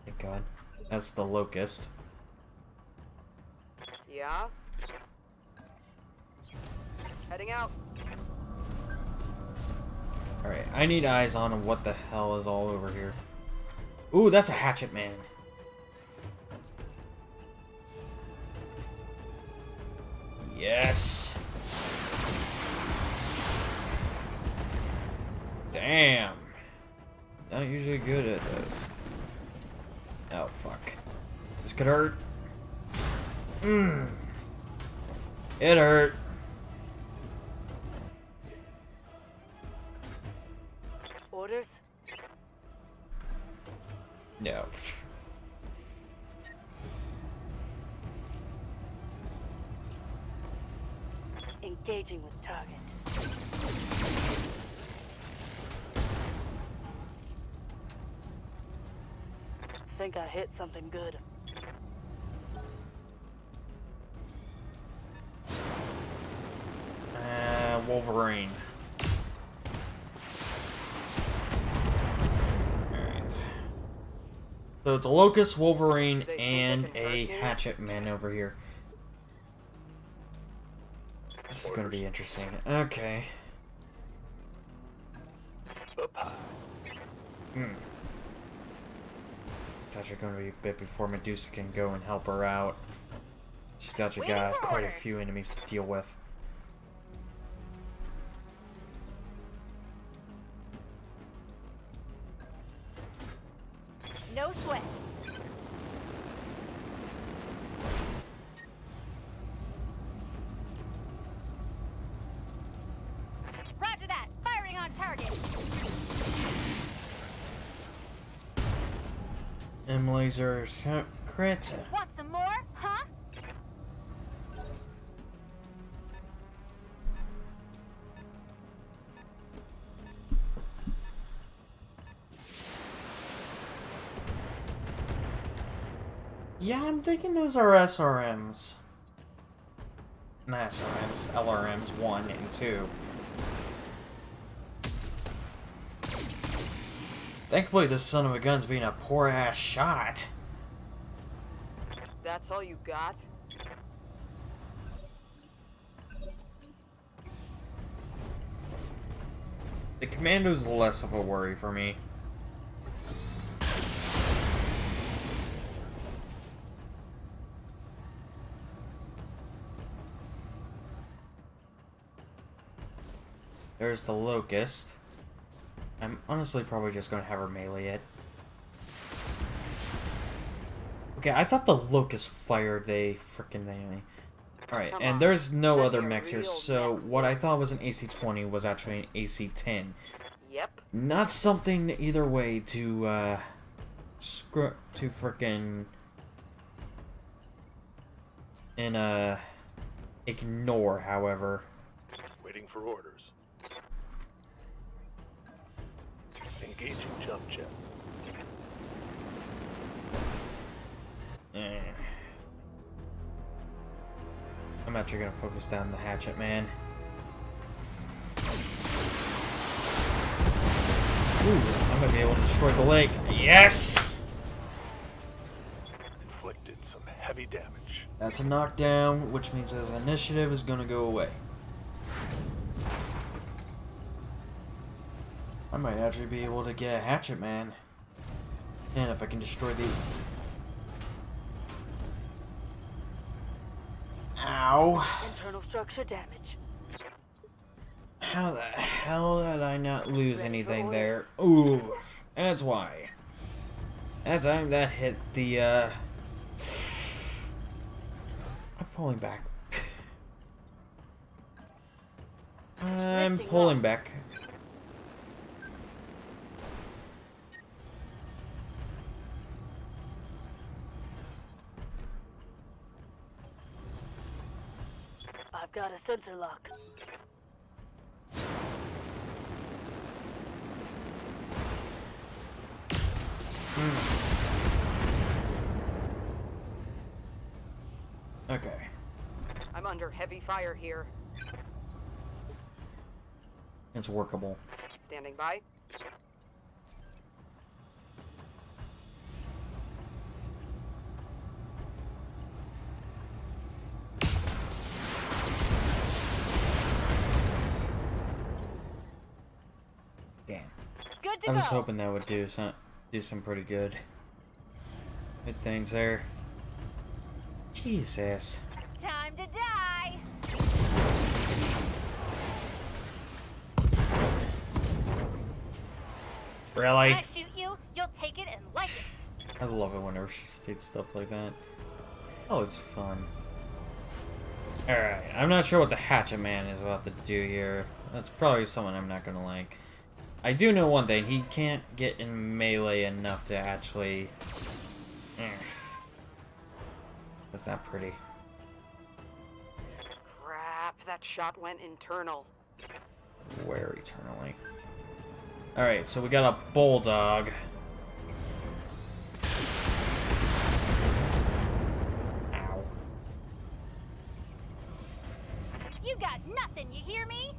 Thank God. That's the locust. Yeah? Heading out. Alright, I need eyes on what the hell is all over here. Ooh, that's a hatchet man. Yes! Damn! Not usually good at this. Oh, fuck. This could hurt. It hurt. Orders? No. Engaging with target. Think I hit something good. Wolverine. Alright. So it's a Locust, Wolverine, and a Hatchet Man over here. This is gonna be interesting. Okay. It's actually gonna be a bit before Medusa can go and help her out. She's actually got quite a few enemies to deal with. No sweat. Roger that. Firing on target. M lasers. Crit. Want some more? Huh? Yeah, I'm thinking those are SRMs. Not SRMs, LRMs 1 and 2. Thankfully, this son of a gun's being a poor ass shot. That's all you got? The commando's less of a worry for me. There's the Locust. I'm honestly probably just going to have her melee it. Okay, I thought the Locust fired the frickin' thing. Alright, and there's no other mechs here, so what I thought was an AC-20 was actually an AC-10. Yep. Not something either way to, frickin' and, ignore, however. Waiting for orders. Engaging jump jet. I'm actually gonna focus down the hatchet man. Ooh, I'm gonna be able to destroy the lake. Yes! Inflicted some heavy damage. That's a knockdown, which means his initiative is gonna go away. I might actually be able to get a hatchet man. And if I can destroy the... Ow! Internal structure damage. How the hell did I not lose anything there? Ooh, that's why. That time that hit the, I'm falling back. I'm pulling back. I've got a sensor lock. under heavy fire here. It's workable. Standing by. Damn. Good to I was go. hoping that would do some pretty good things there. Jesus. Time to die. Really? I shoot you, you'll take it and like it. I love it whenever she states stuff like that. Oh, it's fun. Alright, I'm not sure what the Hatchet Man is about to do here. That's probably someone I'm not gonna like. I do know one thing, he can't get in melee enough to actually... That's not pretty. Crap, that shot went internal. Where eternally? Alright, so we got a bulldog. Ow. You got nothing, you hear me?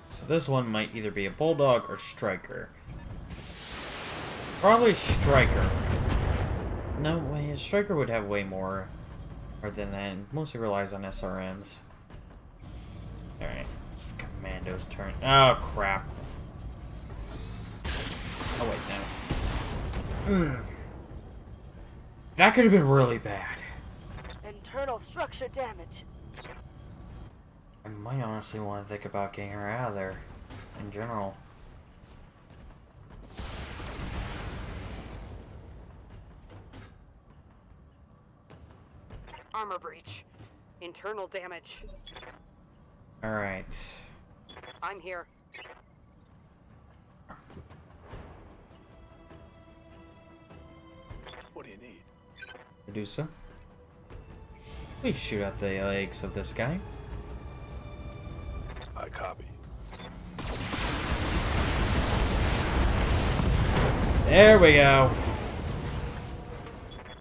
So this one might either be a bulldog or striker. Probably striker. No, wait, a striker would have way more than that. Mostly relies on SRMs. Alright, it's Commando's turn. Oh, crap. Oh, wait, no. That could have been really bad. Internal structure damage. I might honestly want to think about getting her out of there. In general. Armor breach. Internal damage. Alright. I'm here. What do you need? Medusa. Please shoot out the legs of this guy. I copy. There we go.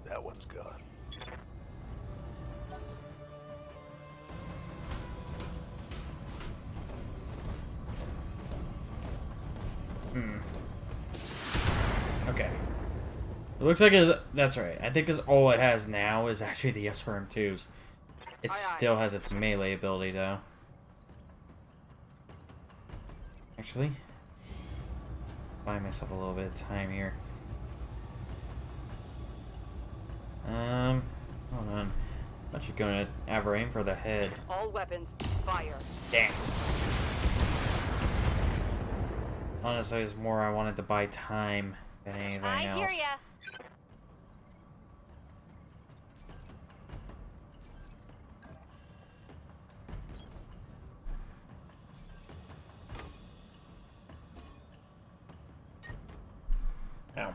That one's gone. Okay. It looks like that's right. I think all it has now is actually the SRM2s. It still has its melee ability though. Actually, let's buy myself a little bit of time here. Hold on. I'm actually going to have her aim for the head. All weapons, fire. Damn. Honestly, it's more I wanted to buy time than anything else. I hear ya. Ow.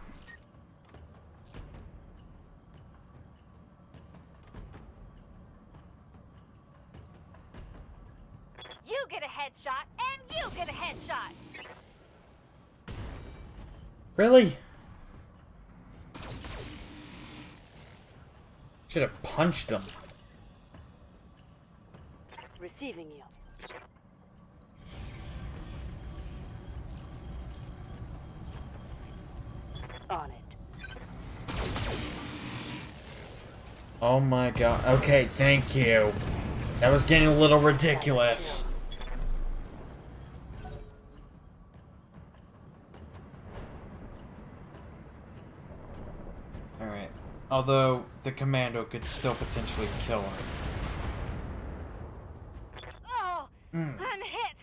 You get a headshot, and you get a headshot. Really? Should have punched him. Receiving you. On it. Oh my god. Okay, thank you. That was getting a little ridiculous. Alright. Although, the commando could still potentially kill her. Oh, I'm hit.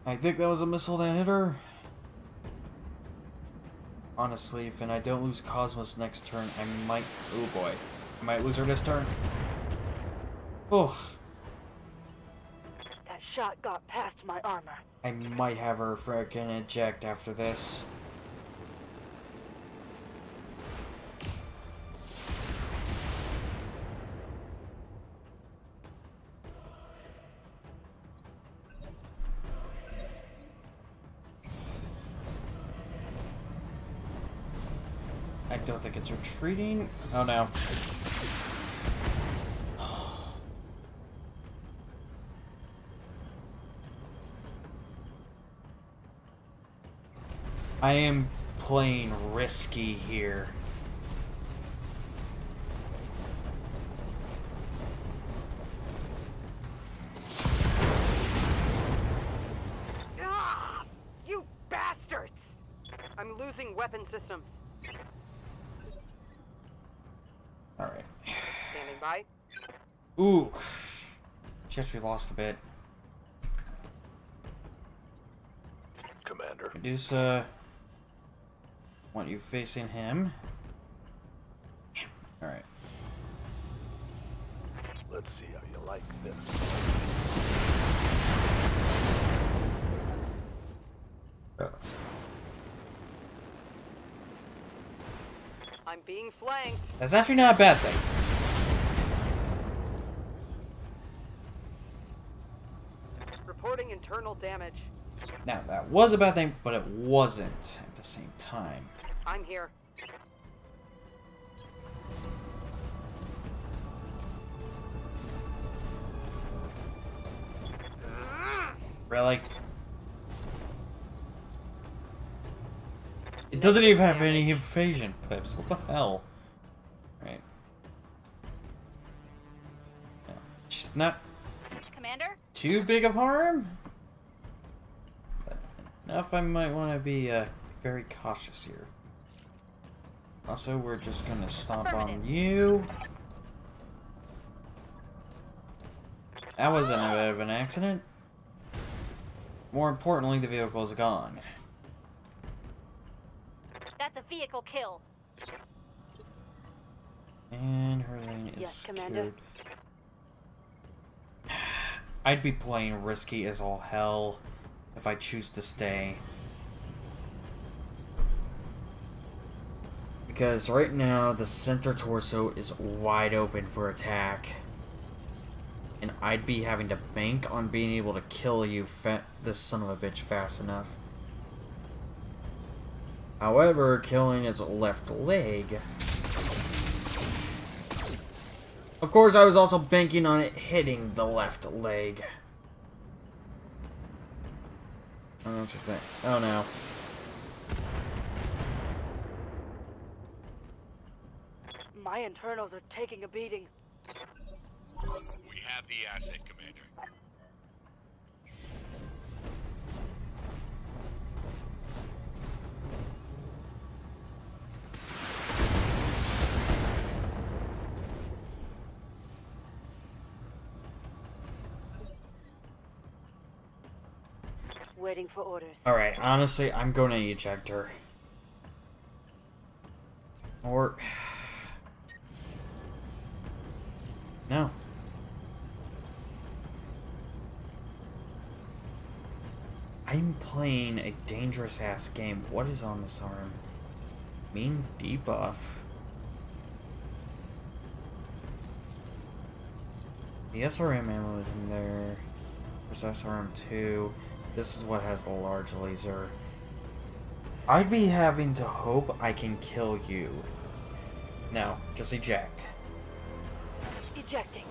I think that was a missile that hit her. Honestly, if I don't lose Cosmos next turn, I might... Oh boy. I might lose her this turn. Oh. That shot got past my armor. I might have her frickin' eject after this. I don't think it's retreating. Oh no. I am playing risky here. Ah! You bastards! I'm losing weapon systems. Alright. Standing by. Ooh. She actually lost a bit. Commander. Medusa. Want you facing him. Alright. Let's see how you like this. I'm being flanked. That's actually not a bad thing. Reporting internal damage. Now, that was a bad thing, but it wasn't at the same time. I'm here. Really? It doesn't even have any evasion clips. What the hell? Right. Yeah. She's not Commander? too big of harm. But enough I might want to be very cautious here. Also, we're just gonna stomp on you. That wasn't a bit of an accident. More importantly, the vehicle is gone. That's a vehicle kill. And her lane is Yes, Commander. secured. I'd be playing risky as all hell if I choose to stay. Because right now, the center torso is wide open for attack. And I'd be having to bank on being able to kill you, this son of a bitch, fast enough. However, killing its left leg... Of course, I was also banking on it hitting the left leg. I don't know what you think. Oh no. My internals are taking a beating. We have the asset, Commander. Waiting for orders. Alright, honestly, I'm going to eject her. Or... No. I'm playing a dangerous-ass game. What is on this arm? Mean debuff. The SRM ammo is in there. There's SRM2. This is what has the large laser. I'd be having to hope I can kill you. No, just eject. Ejecting.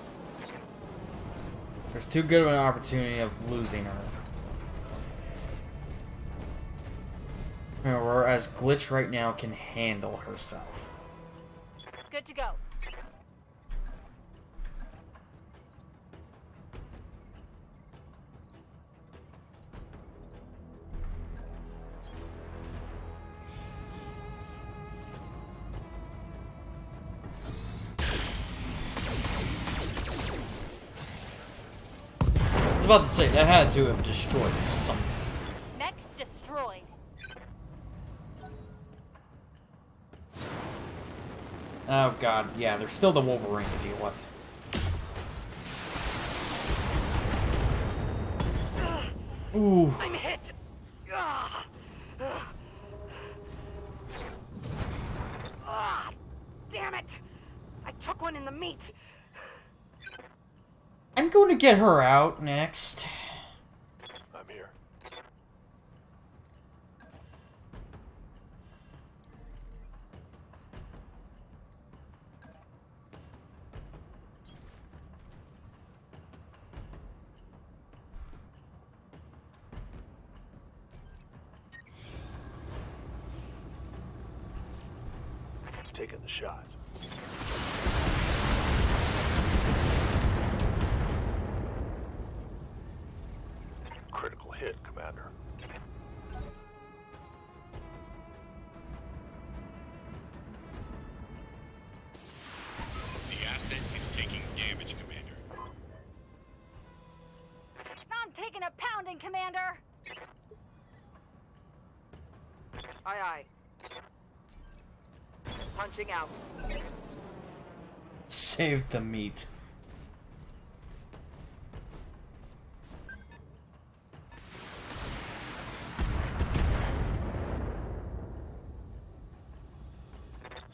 There's too good of an opportunity of losing her. Whereas Glitch right now can handle herself. Good to go. I was about to say, that had to have destroyed something. Mech destroyed. Oh god, yeah, there's still the Wolverine to deal with. Ooh. I'm hit. Ah, damn it! I took one in the meat. I'm going to get her out next. I'm here. taking the shot. Critical hit, Commander. The asset is taking damage, Commander. I'm taking a pounding, Commander! Aye, aye. Punching out. Saved the meat.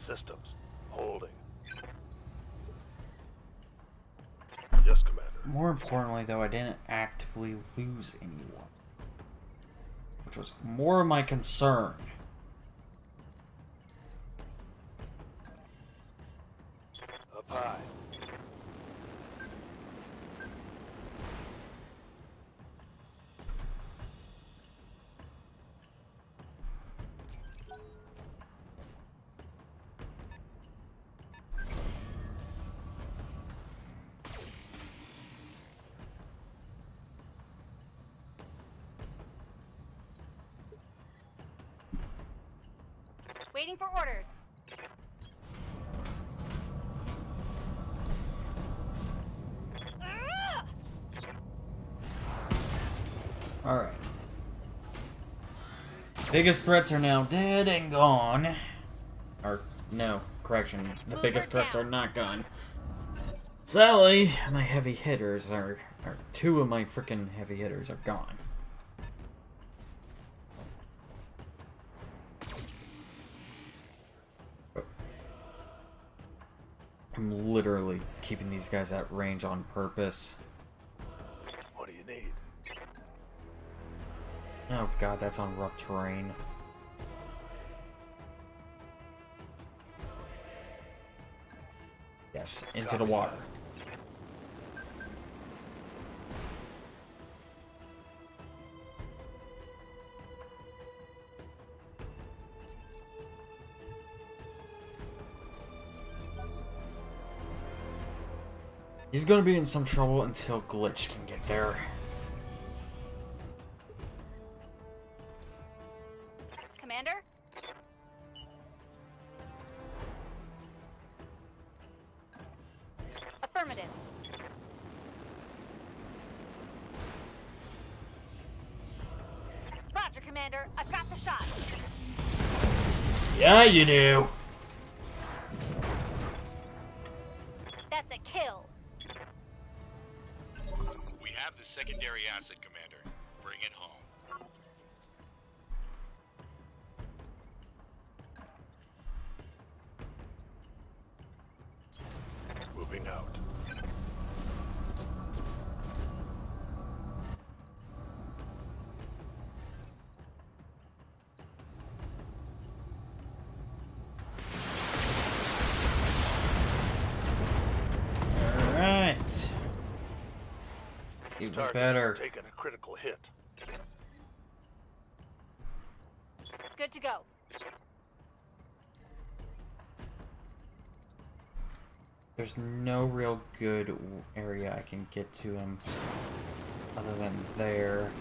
Systems. Holding. Yes, Commander. More importantly, though, I didn't actively lose anyone, which was more of my concern. Up high. Waiting for orders. Alright. Biggest threats are now dead and gone. Or, no, correction. The biggest threats are not gone. Sadly, my heavy hitters are... or two of my freaking heavy hitters are gone. I'm literally keeping these guys at range on purpose. What do you need? Oh god, that's on rough terrain. Yes, into the water. He's gonna be in some trouble until Glitch can get there. Commander? Affirmative. Roger, Commander. I've got the shot. Yeah, you do. That's a kill. We have the secondary asset, Commander. Bring it home. Moving out. Alright. Even Target better. taking a critical hit. Good to go. There's no real good area I can get to him other than there.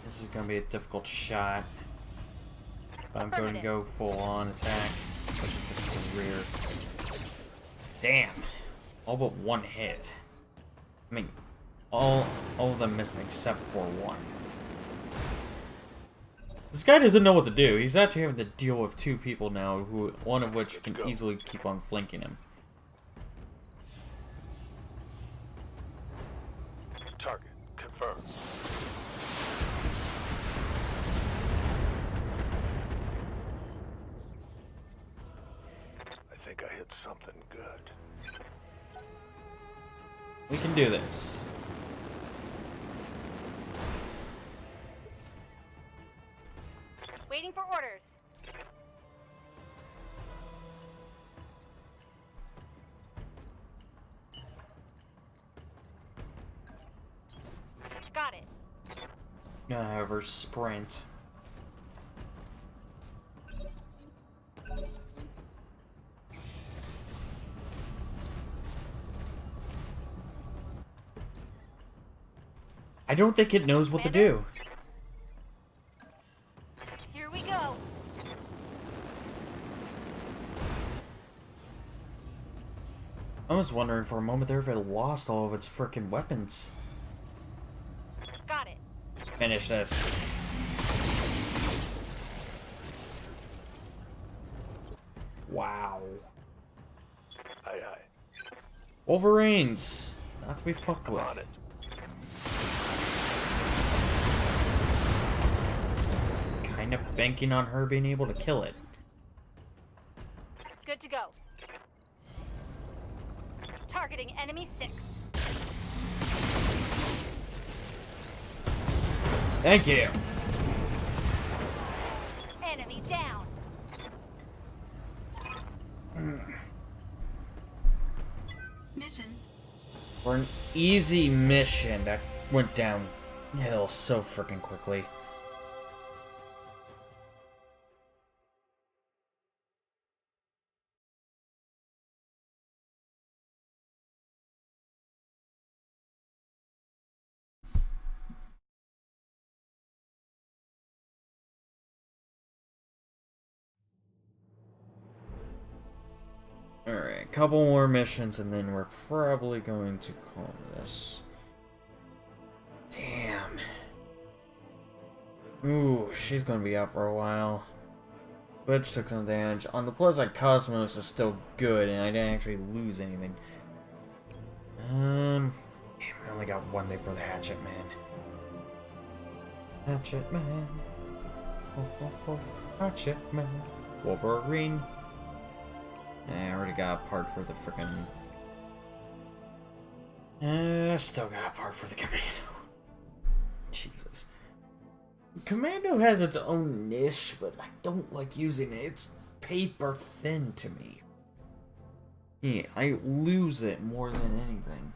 This is going to be a difficult shot. But I'm going to go full on attack. Especially since it's the rear. Damn. All but one hit. I mean, all of them missed except for one. This guy doesn't know what to do. He's actually having to deal with two people now, who one of which can easily keep on flanking him. Target confirmed. I think I hit something good. We can do this. Waiting for orders. Got it. However, sprint. I don't think it knows what to do. Here we go. I was wondering for a moment there if it lost all of its frickin' weapons. Got it. Finish this. Wow. Aye, aye. Wolverines! Not to be fucked I'm with. on it. It's kind of banking on her being able to kill it. Good to go. Targeting enemy 6. Thank you! Enemy down. Mission. For an easy mission that went downhill so freaking quickly. Alright, couple more missions and then we're probably going to call this. Damn. Ooh, she's gonna be out for a while. Butch took some damage. On the plus side, Cosmos is still good and I didn't actually lose anything. Damn, I only got one thing for the Hatchet Man. Hatchet Man. Oh, oh, oh. Hatchet Man. Wolverine. I already got a part for the frickin'... still got a part for the Commando. Jesus. Commando has its own niche, but I don't like using it. It's paper thin to me. Yeah, I lose it more than anything.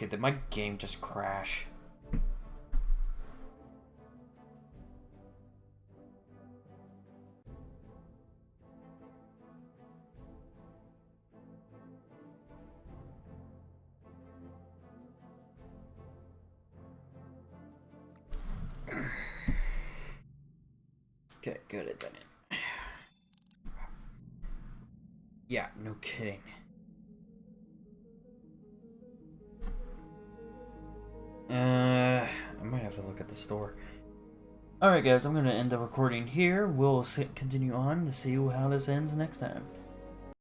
Okay, did my game just crash? Okay, good, it didn't. Yeah, no kidding. I might have to look at the store. Alright guys, I'm going to end the recording here. We'll continue on to see how this ends next time.